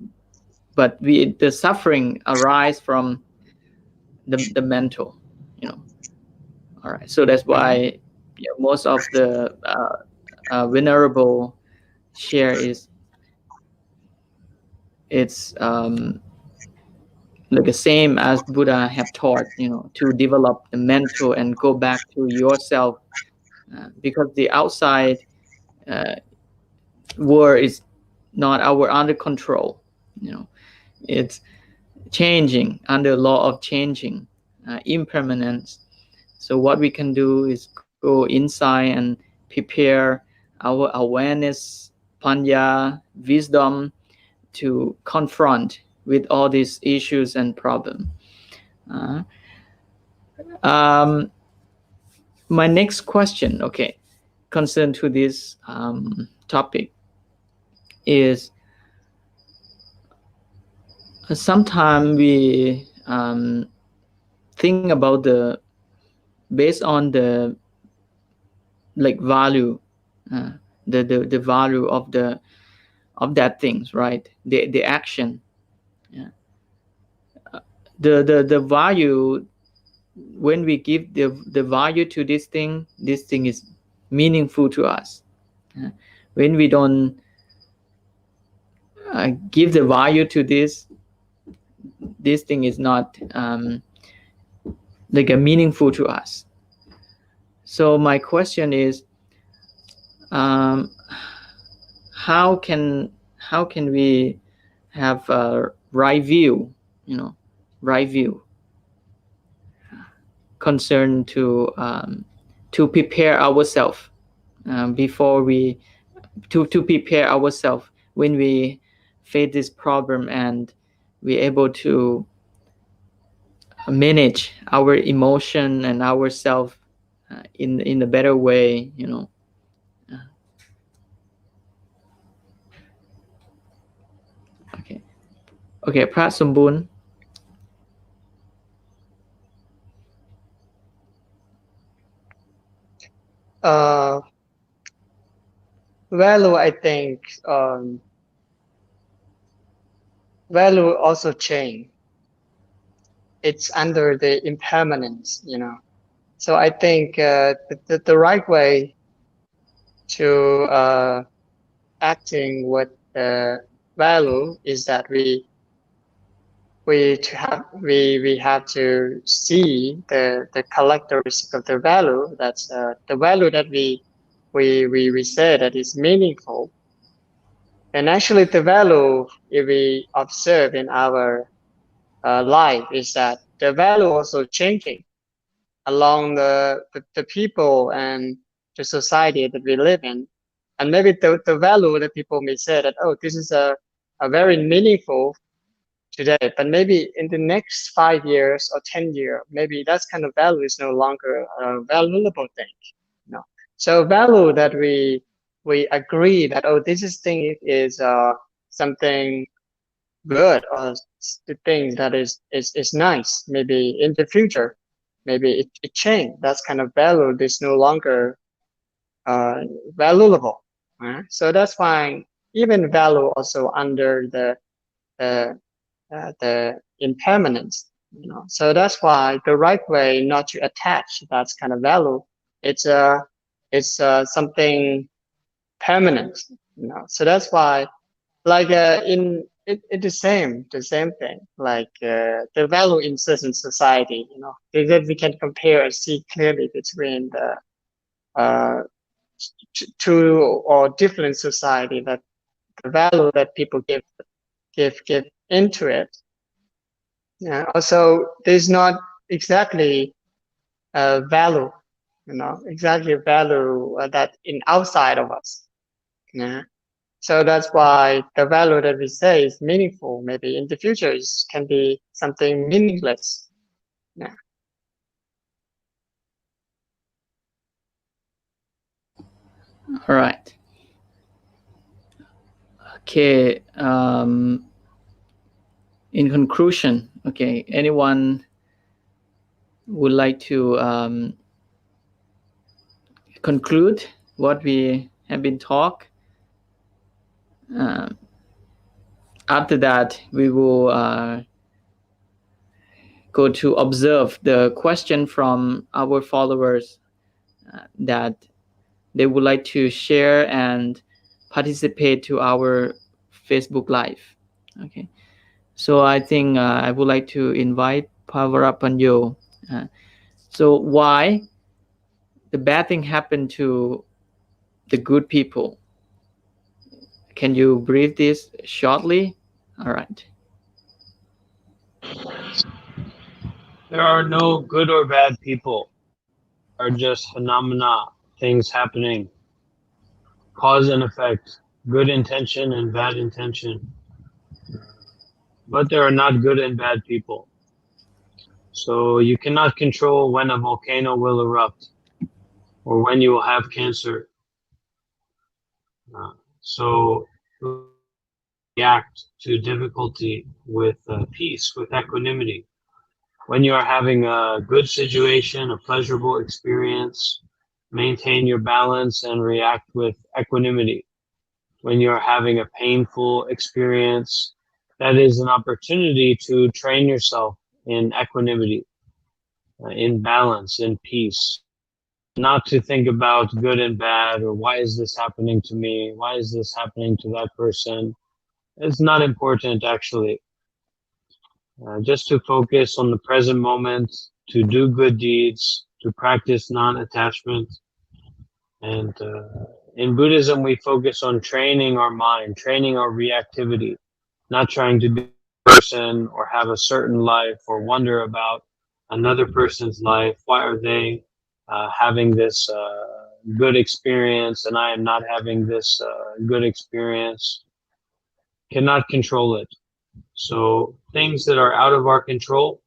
Speaker 1: but the suffering arise from the mental, you know. All right, so that's why most of the venerable share is, it's like the same as Buddha have taught, to develop the mental and go back to yourself, because the outside uh, world is not our under control. It's changing, under law of changing, impermanence. So what we can do is go inside and prepare our awareness, panya, wisdom, to confront with all these issues and problems. Uh, um, my next question, okay, concern to this topic is, sometimes we think about based on the like value, uh, the value of that things, right? The action, yeah. The value, when we give the value to this thing is meaningful to us. Uh, when we don't give the value to this thing is not like a meaningful to us. So my question is, um, how can we have a right view, right view, concern to prepare ourselves, before we to prepare ourselves when we face this problem, and we're able to manage our emotion and ourselves in a better way. Okay, okay, พระสมบูรณ์
Speaker 2: Value, I think, value also change. It's under the impermanence, So I think the right way to acting with value is that we have to see the characteristic of the value. That's the value that we say that is meaningful. And actually, the value, if we observe in our life, is that the value also changing along the people and the society that we live in. And maybe the value that people may say that, oh, this is a very meaningful today, but maybe in the next 5 years or 10 years, maybe that kind of value is no longer a valuable thing. So value that we agree that, oh, this thing is something good, or the thing that is nice. Maybe in the future, maybe it changed. That's kind of value is no longer valuable. So that's why even value also under the impermanence. So that's why the right way not to attach that kind of value. It's something permanent. So that's why, like it's the same thing. Like the value in certain society, that we can compare and see clearly between the two or different society, that the value that people give into it Yeah. Also, there's not exactly a value, exactly a value that in outside of us. Yeah. So that's why the value that we say is meaningful. Maybe in the future it can be something meaningless. Yeah.
Speaker 1: All right. Okay. In conclusion, okay, anyone would like to conclude what we have been talk? After that, we will go to observe the question from our followers that they would like to share and participate to our Facebook Live. Okay, so I think I would like to invite Pavarapanyo. So why the bad thing happened to the good people? Can you brief this shortly? All right.
Speaker 3: There are no good or bad people. There are just phenomena, things happening, cause and effect, good intention and bad intention. But there are not good and bad people. So you cannot control when a volcano will erupt or when you will have cancer. So react to difficulty with peace, with equanimity. When you are having a good situation, a pleasurable experience, maintain your balance and react with equanimity. When you're having a painful experience, that is an opportunity to train yourself in equanimity, in balance, in peace. Not to think about good and bad or why is this happening to me? Why is this happening to that person? It's not important actually. Just to focus on the present moment, to do good deeds, to practice non-attachment. And in Buddhism, we focus on training our mind, training our reactivity, not trying to be a person or have a certain life or wonder about another person's life. Why are they having this good experience and I am not having this good experience? Cannot control it. So things that are out of our control,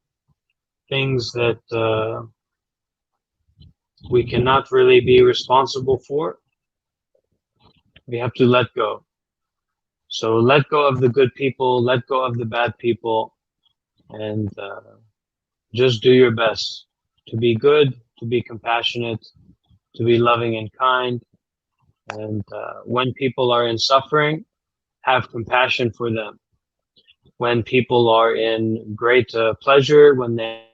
Speaker 3: things that we cannot really be responsible for, we have to let go. So let go of the good people, let go of the bad people, and just do your best to be good, to be compassionate, to be loving and kind. And when people are in suffering, have compassion for them. When people are in great pleasure, when they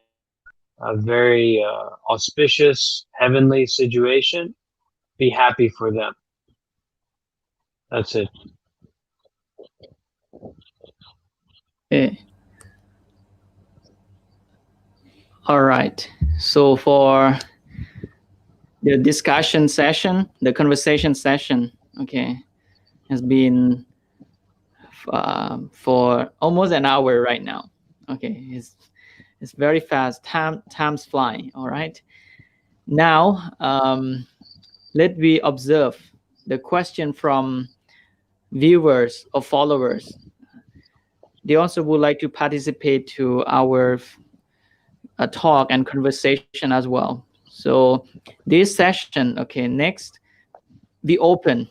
Speaker 3: have a very auspicious, heavenly situation, be happy for them. That's it.
Speaker 1: Okay. All right. So for the discussion session, the conversation session, okay, has been for almost an hour right now. Okay, it's very fast. Time's flying. All right. Now, let me observe the question from viewers or followers. They also would like to participate to our talk and conversation as well. So this session, okay, next we open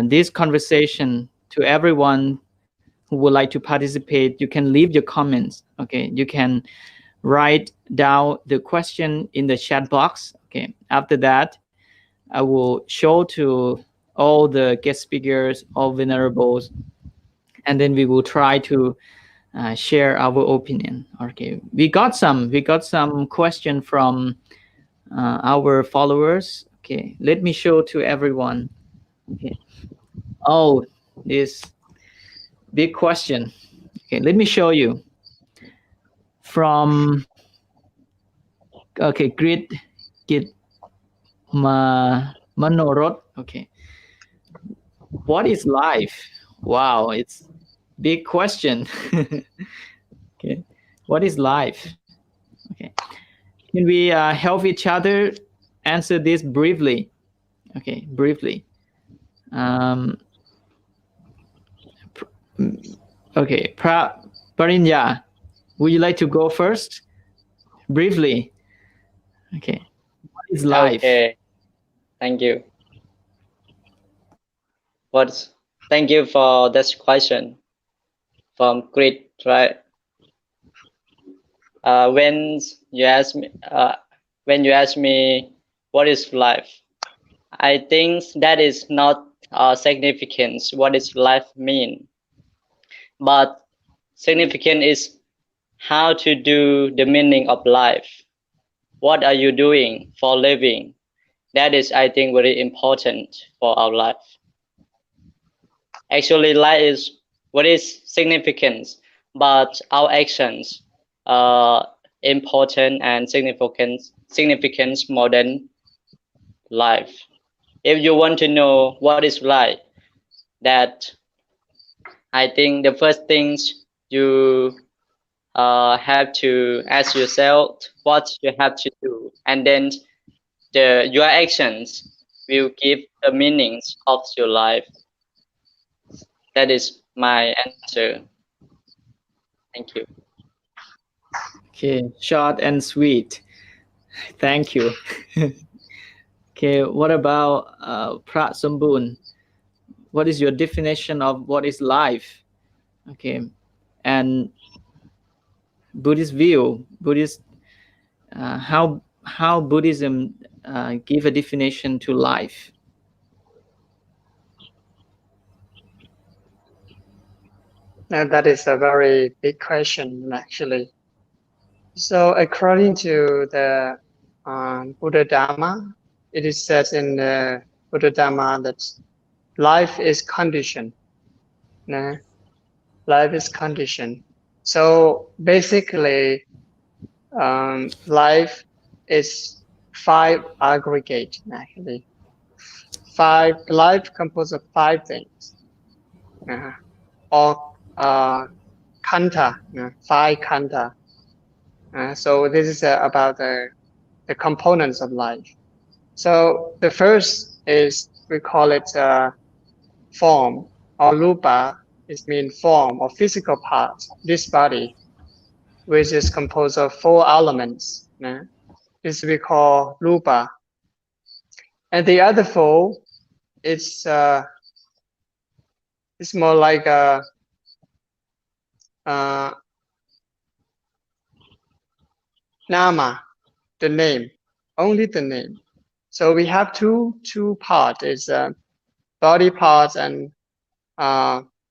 Speaker 1: this conversation to everyone who would like to participate. You can leave your comments. Okay, you can write down the question in the chat box. Okay, after that, I will show to all the guest speakers, all venerables, and then we will try to share our opinion. Okay, we got some question from our followers. Okay, let me show to everyone. Okay. Oh, this big question. Okay, let me show you from Grit Git Manorot. Okay, what is life? Wow, it's big question. Okay, what is life? Okay, can we help each other answer this briefly? Okay, briefly. Okay, Parinya, would you like to go first? Briefly. Okay, what is life?
Speaker 5: Okay, thank you. Thank you for this question from Grit, right? When you ask me, what is life, I think that is not significance. What is life mean? But significant is how to do the meaning of life. What are you doing for living? That is, I think, very important for our life. Actually, life is what is significance, but our actions are important and significance more than life. If you want to know what is life, that I think the first things you have to ask yourself what you have to do, and then your actions will give the meanings of your life. That is my answer. Thank you.
Speaker 1: Okay, short and sweet. Thank you. Okay, what about Prat Sambun? What is your definition of what is life? Okay, and Buddhist view, Buddhist, how Buddhism give a definition to life?
Speaker 2: Now that is a very big question, actually. So according to the Buddha Dharma, it is said in the Buddha Dharma that life is conditioned. Life is conditioned. So basically, life is 5 aggregate, actually. Life composed of 5 things, or kanta, 5 kanta. So this is about the components of life. So the first is, we call it form, or rupa. It means form or physical part, this body, which is composed of 4 elements. This we call rupa. And the other 4, it's more like a nama, the name, only the name. So we have two parts, is body parts and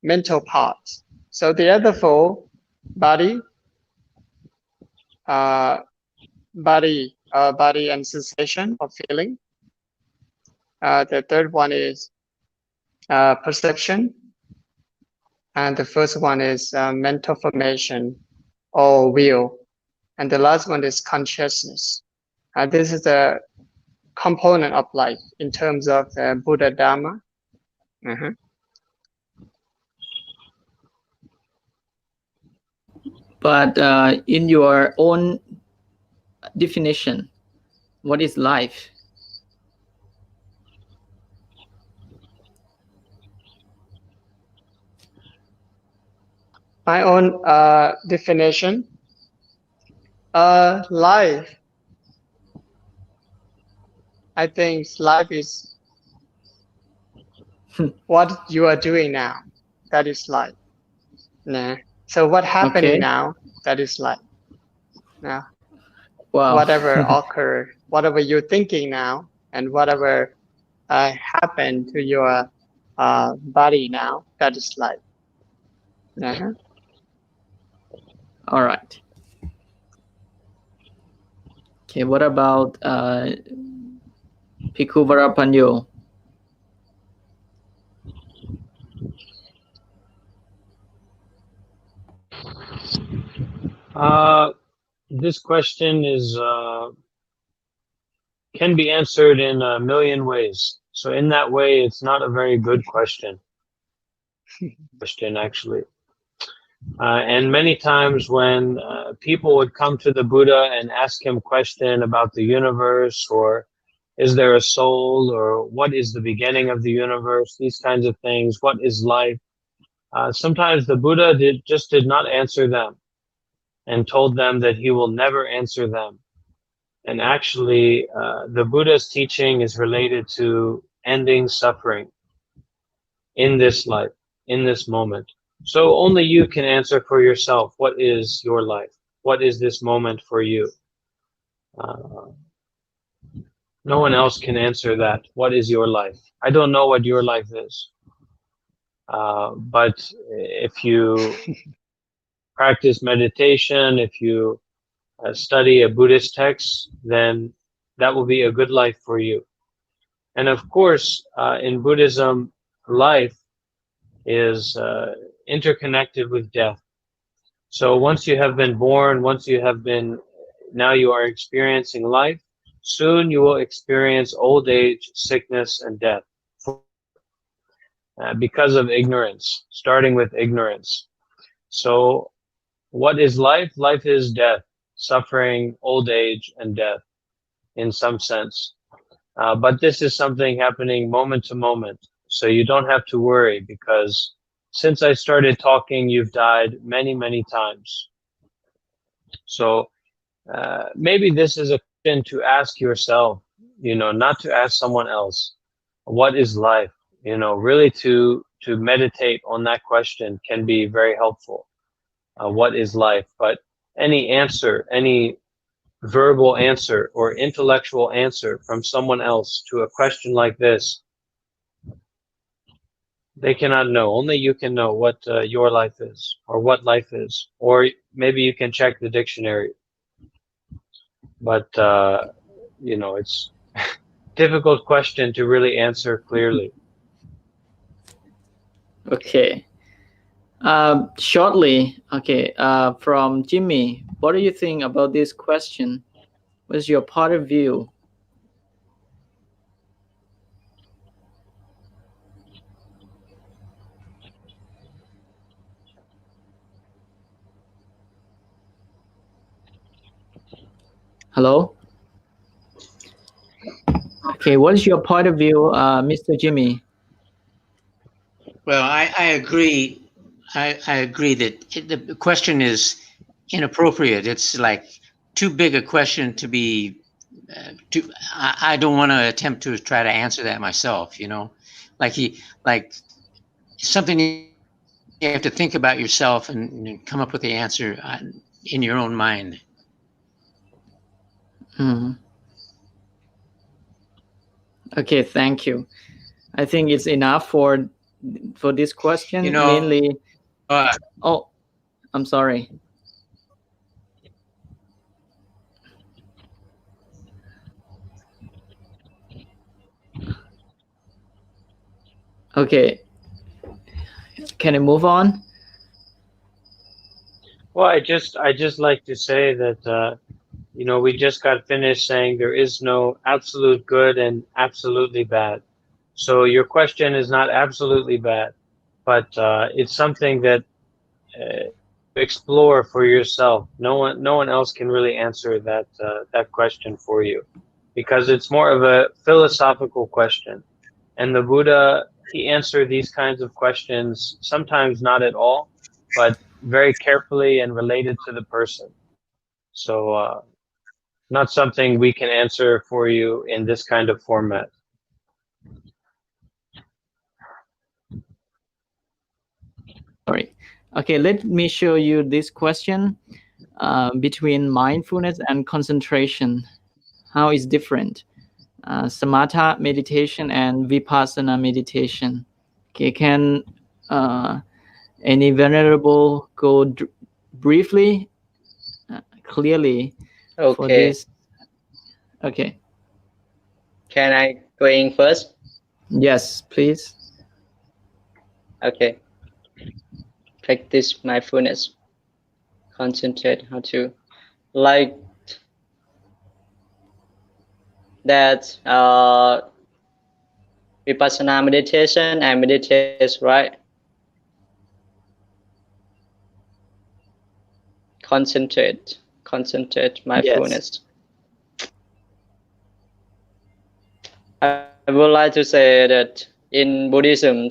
Speaker 2: mental parts. So the other 4, body and sensation or feeling. The third one is perception, and the first one is mental formation or will, and the last one is consciousness. This is the component of life in terms of the Buddha Dharma.
Speaker 1: But in your own definition, what is life?
Speaker 2: My own definition, life, I think life is what you are doing now. That is life. So what happening now, that is life.
Speaker 1: Wow.
Speaker 2: Whatever occur, whatever you're thinking now, and whatever happened to your body now, that is life.
Speaker 1: All right. Okay, what about Bhikkhu Varapanyo?
Speaker 3: This question is can be answered in a million ways. So in that way, it's not a very good question. Actually. And many times when people would come to the Buddha and ask him question about the universe, or is there a soul, or what is the beginning of the universe, these kinds of things, what is life, sometimes the Buddha just did not answer them and told them that he will never answer them. And actually, the Buddha's teaching is related to ending suffering in this life, in this moment. So only you can answer for yourself. What is your life? What is this moment for you? No one else can answer that. What is your life? I don't know what your life is. But if you practice meditation, if you study a Buddhist text, then that will be a good life for you. And of course, in Buddhism, life is interconnected with death. So once you have been born, now you are experiencing life, soon you will experience old age, sickness, and death because of ignorance, starting with ignorance. So what is life? Life is death, suffering, old age, and death in some sense. But this is something happening moment to moment. So you don't have to worry, because since I started talking, you've died many, many times. So maybe this is a question to ask yourself, not to ask someone else. What is life? Really to meditate on that question can be very helpful. What is life? But any answer, any verbal answer or intellectual answer from someone else to a question like this, they cannot know. Only you can know what your life is, or what life is, or maybe you can check the dictionary. But it's difficult question to really answer clearly.
Speaker 1: Okay. Shortly, okay, from Jimmy, what do you think about this question? What's your point of view? Hello? Okay, what is your point of view, Mr. Jimmy?
Speaker 4: Well, I agree. I agree that the question is inappropriate. It's like too big a question to be. I don't want to attempt to try to answer that myself. Like something you have to think about yourself and come up with the answer in your own mind.
Speaker 1: Okay, thank you. I think it's enough for this question. Mainly. Oh, I'm sorry. Okay. Can I move on?
Speaker 3: Well, I just like to say that we just got finished saying there is no absolute good and absolutely bad. So your question is not absolutely bad, but it's something that explore for yourself. No one else can really answer that question for you, because it's more of a philosophical question. And the Buddha, he answered these kinds of questions sometimes not at all, but very carefully and related to the person. So not something we can answer for you in this kind of format.
Speaker 1: Sorry. Okay, let me show you this question between mindfulness and concentration. How is different? Samatha meditation and vipassana meditation. Okay, can any venerable go briefly, clearly for this? Okay.
Speaker 5: Can I go in first?
Speaker 1: Yes, please.
Speaker 5: Okay. Practice mindfulness. Concentrate how to like that vipassana meditation and meditation, right? concentrate mindfulness. I would like to say that in Buddhism,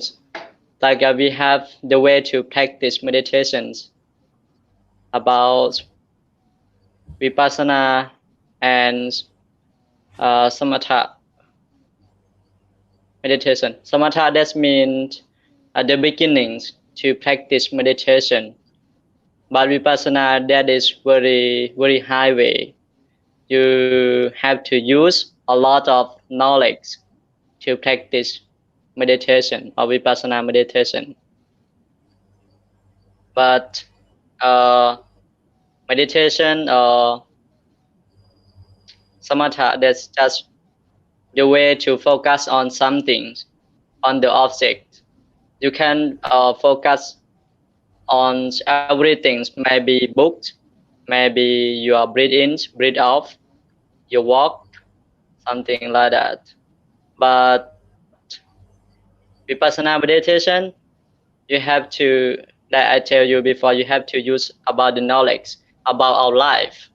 Speaker 5: like we have the way to practice meditations about vipassana and samatha meditation. Samatha, that means at the beginnings to practice meditation, but vipassana, that is very high way. You have to use a lot of knowledge to practice meditation or vipassana meditation. But meditation or samatha, that's just the way to focus on something, on the object. You can focus on everything, maybe books, maybe your breathe in, breathe out, your walk, something like that. But vipassana meditation, you have to, like I tell you before, you have to use about the knowledge about our life.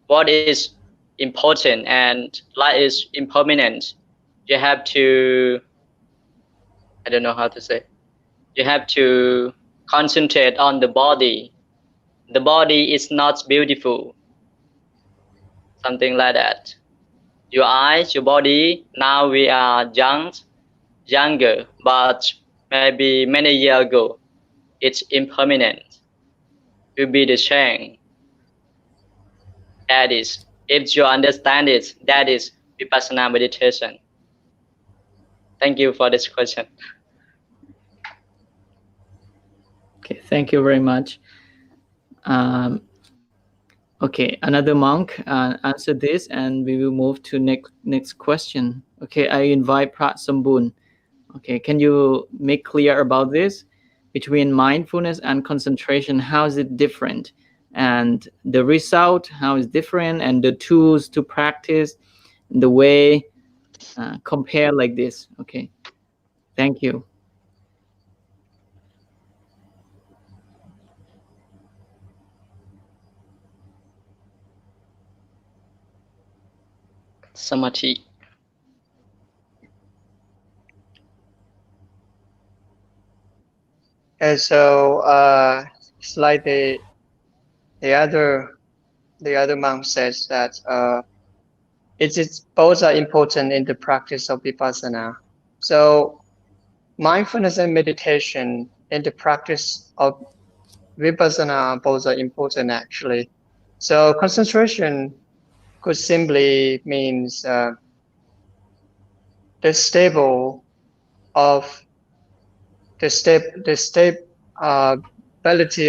Speaker 5: What is important and life is impermanent. You have to, I don't know how to say. You have to concentrate on the body. The body is not beautiful. Something like that. Your eyes, your body, now we are younger, but maybe many years ago, it's impermanent. Will be the same. That is, if you understand it, that is vipassana meditation. Thank you for this question.
Speaker 1: Okay, thank you very much. Okay, another monk answered this, and we will move to next question. Okay, I invite Prat Sambun. Okay, can you make clear about this between mindfulness and concentration? How is it different, and the result how is different, and the tools to practice, the way compare like this? Okay, thank you.
Speaker 5: Samadhi.
Speaker 2: And so it's like the other monk says that it's both are important in the practice of vipassana. So mindfulness and meditation in the practice of vipassana both are important actually. So concentration could simply means the stable of the stability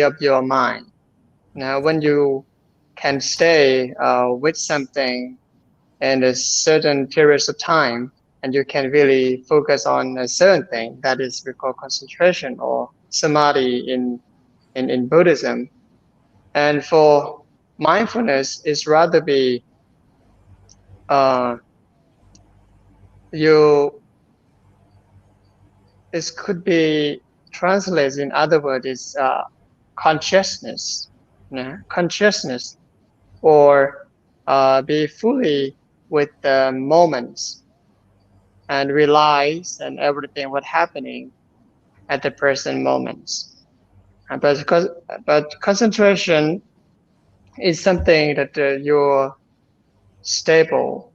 Speaker 2: of your mind. Now, when you can stay with something in a certain periods of time, and you can really focus on a certain thing, that is we call concentration or samadhi in Buddhism. And for mindfulness, is rather be this could be translated in other words is consciousness, consciousness, or be fully with the moments and realize and everything what happening at the present moments. But concentration is something that you're stable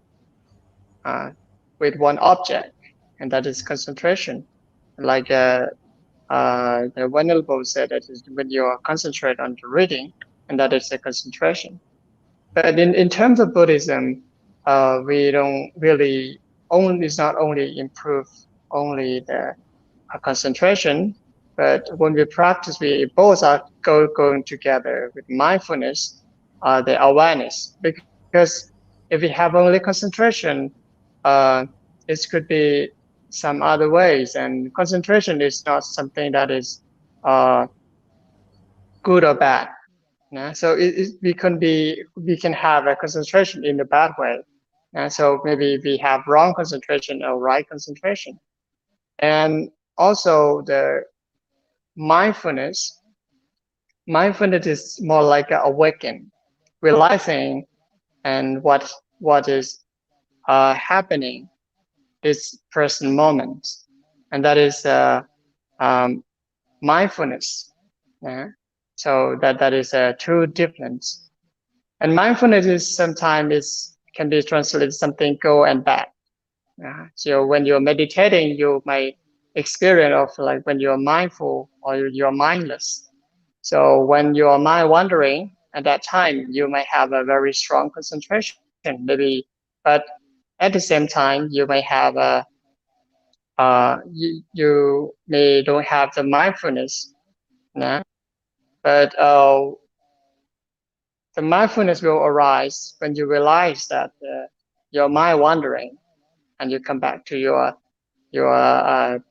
Speaker 2: with one object, and that is concentration. Like the Venerable said, that is when you are concentrate on the reading, and that is the concentration. But in terms of Buddhism, we don't really it's not only improve only the concentration, but when we practice, we both are going together with mindfulness, the awareness. Because if we have only concentration, it could be some other ways, and concentration is not something that is good or bad. So we can have a concentration in a bad way. So maybe we have wrong concentration or right concentration. And also the mindfulness mindfulness is more like a awakening, realizing and what is happening this present moment, and that is um, mindfulness. Yeah? So that is two difference. And mindfulness is sometimes is can be translated something good and bad. Yeah? So when you're meditating, you might experience of like when you're mindful or you're mindless. So when your mind wandering at that time, you may have a very strong concentration, maybe, but at the same time, you may have you may don't have the mindfulness. Yeah? But the mindfulness will arise when you realize that your mind wandering and you come back to your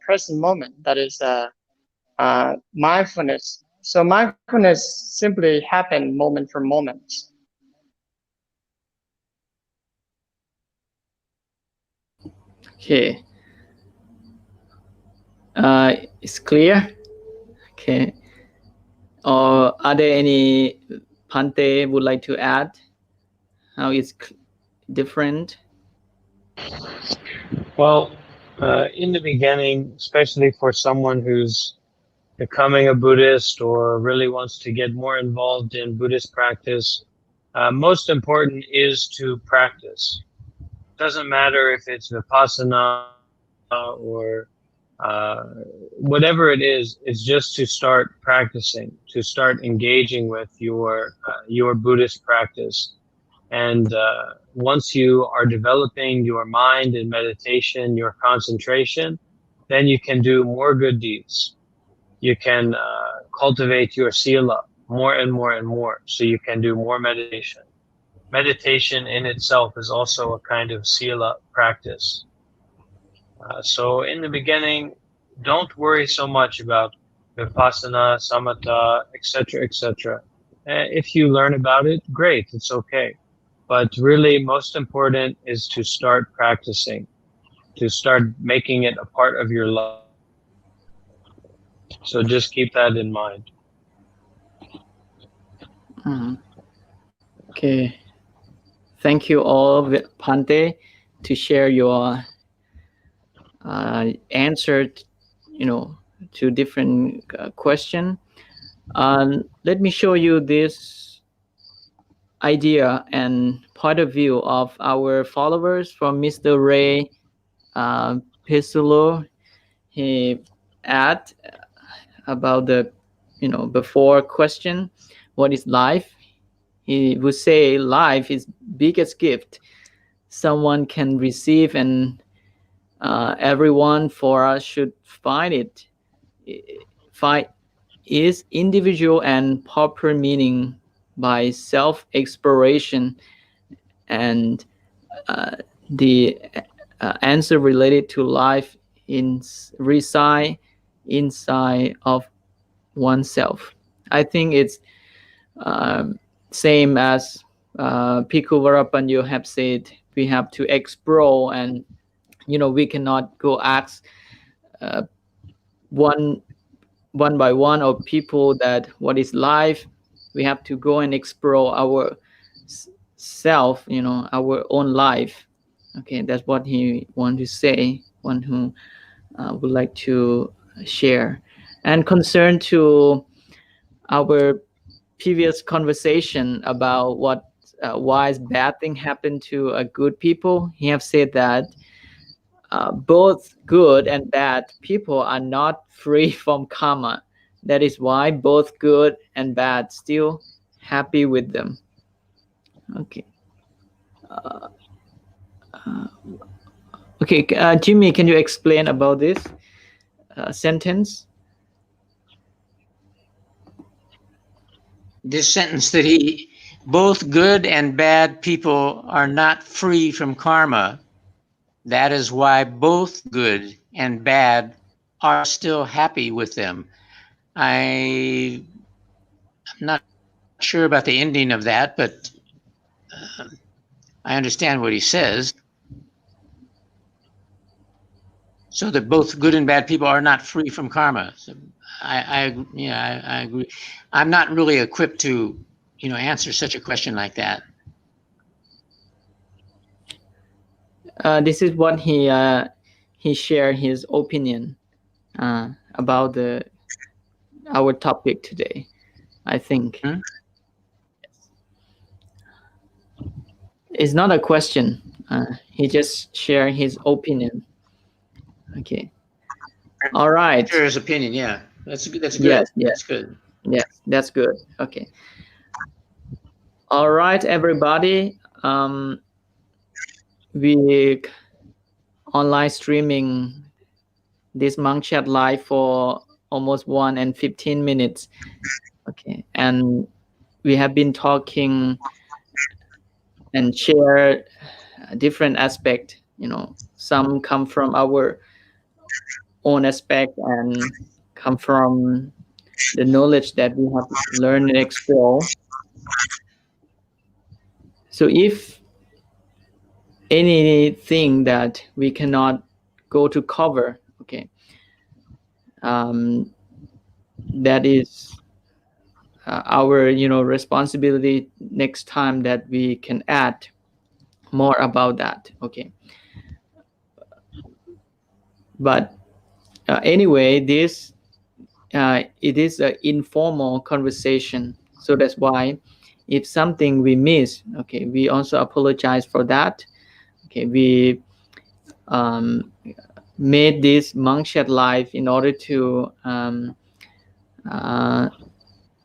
Speaker 2: present moment. That is mindfulness. So mindfulness simply happen moment for moment.
Speaker 1: Okay. It's clear. Okay. Or are there any Pante would like to add? How it's different?
Speaker 3: Well, in the beginning, especially for someone who's becoming a Buddhist or really wants to get more involved in Buddhist practice, most important is to practice. Doesn't matter if it's Vipassana or whatever it is, it's just to start practicing, to start engaging with your Buddhist practice. And once you are developing your mind in meditation, your concentration, then you can do more good deeds. You can cultivate your sila more and more and more, so you can do more meditation. Meditation in itself is also a kind of sila practice. So in the beginning, don't worry so much about vipassana, samatha, etc., etc. If you learn about it, great, it's okay. But really, most important is to start practicing, to start making it a part of your life. So just keep that in mind.
Speaker 1: Okay. Thank you all, Pante, to share your answer, to different question. Let me show you this idea and point of view of our followers from Mr. Ray Pisulo. He asked about the, before question, what is life? He would say life is biggest gift someone can receive, and everyone for us should find its individual and proper meaning by self-exploration, and the answer related to life reside inside of oneself. I think it's same as Piku Varapanyo have said. We have to explore, and we cannot go ask one by one of people that what is life. We have to go and explore our self, our own life. Okay, that's what he want to say, one who would like to share. And concern to our previous conversation about why bad thing happened to good people, he have said that both good and bad people are not free from karma. That is why both good and bad still happy with them. Okay. Okay, Jimmy, can you explain about this sentence?
Speaker 4: This sentence that both good and bad people are not free from karma. That is why both good and bad are still happy with them. I'm not sure about the ending of that, but I understand what he says. so that both good and bad people are not free from karma. So I agree. I'm not really equipped to, answer such a question like that.
Speaker 1: This is what he shared his opinion about our topic today, I think.
Speaker 4: Hmm?
Speaker 1: It's not a question. He just shared his opinion. Okay. All right.
Speaker 4: Share his opinion. Yeah, that's good. That's good.
Speaker 1: Yes, yes.
Speaker 4: That's good.
Speaker 1: Yes, that's good. Okay. All right, everybody. We online streaming this Monkchat live for almost 1 and 15 minutes. Okay, and we have been talking and share different aspect. Some come from our own aspect and come from the knowledge that we have learned and explore. So if anything that we cannot go to cover, okay, that is our responsibility next time, that we can add more about that. Okay, but anyway, this it is an informal conversation, so that's why if something we miss, okay, we also apologize for that. Okay, we made this Monkchat live in order to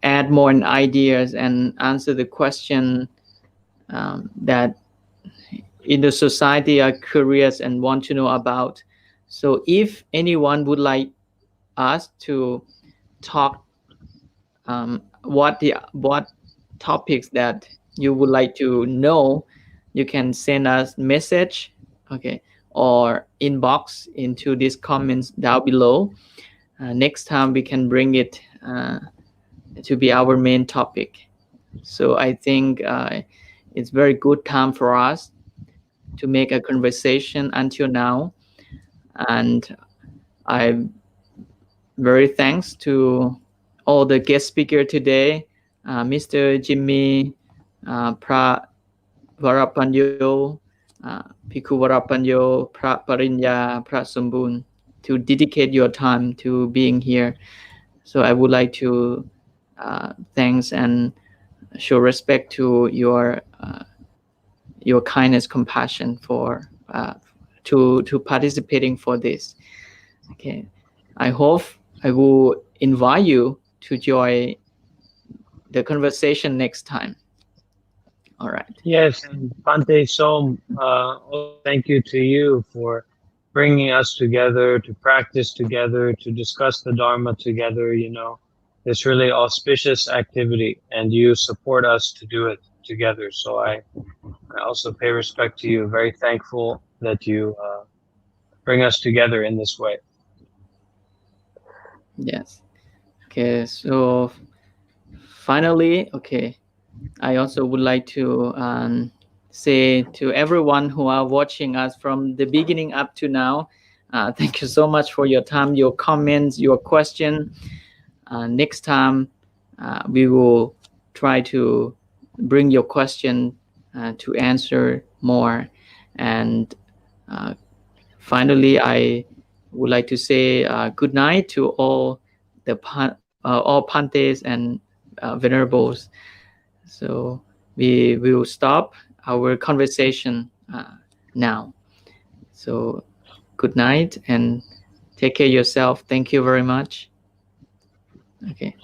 Speaker 1: add more ideas and answer the question that in the society are curious and want to know about. So if anyone would like us to talk, what topics that you would like to know, you can send us message, okay, or inbox into these comments down below. Next time we can bring it to be our main topic. So I think it's very good time for us to make a conversation until now, and I'm very thanks to all the guest speaker today, Mr. Jimmy, Pra Varapanyo, Piku Varapanyo, Pra Parinya, Pra Sumbun, to dedicate your time to being here. So I would like to thanks and show respect to your kindness, compassion for to participating for this. Okay, I hope I will invite you to join the conversation next time. All right.
Speaker 3: Yes, and Pante Som, also thank you to you for bringing us together to practice together, to discuss the Dharma together. This really auspicious activity, and you support us to do it together. So I also pay respect to you. Very thankful that you bring us together in this way.
Speaker 1: Yes. Okay. So finally, okay, I also would like to say to everyone who are watching us from the beginning up to now, thank you so much for your time, your comments, your question. Next time, we will try to bring your question to answer more. And finally, I would like to say good night to all all Pantes and venerables. So we will stop our conversation now. So good night and take care of yourself. Thank you very much. Okay.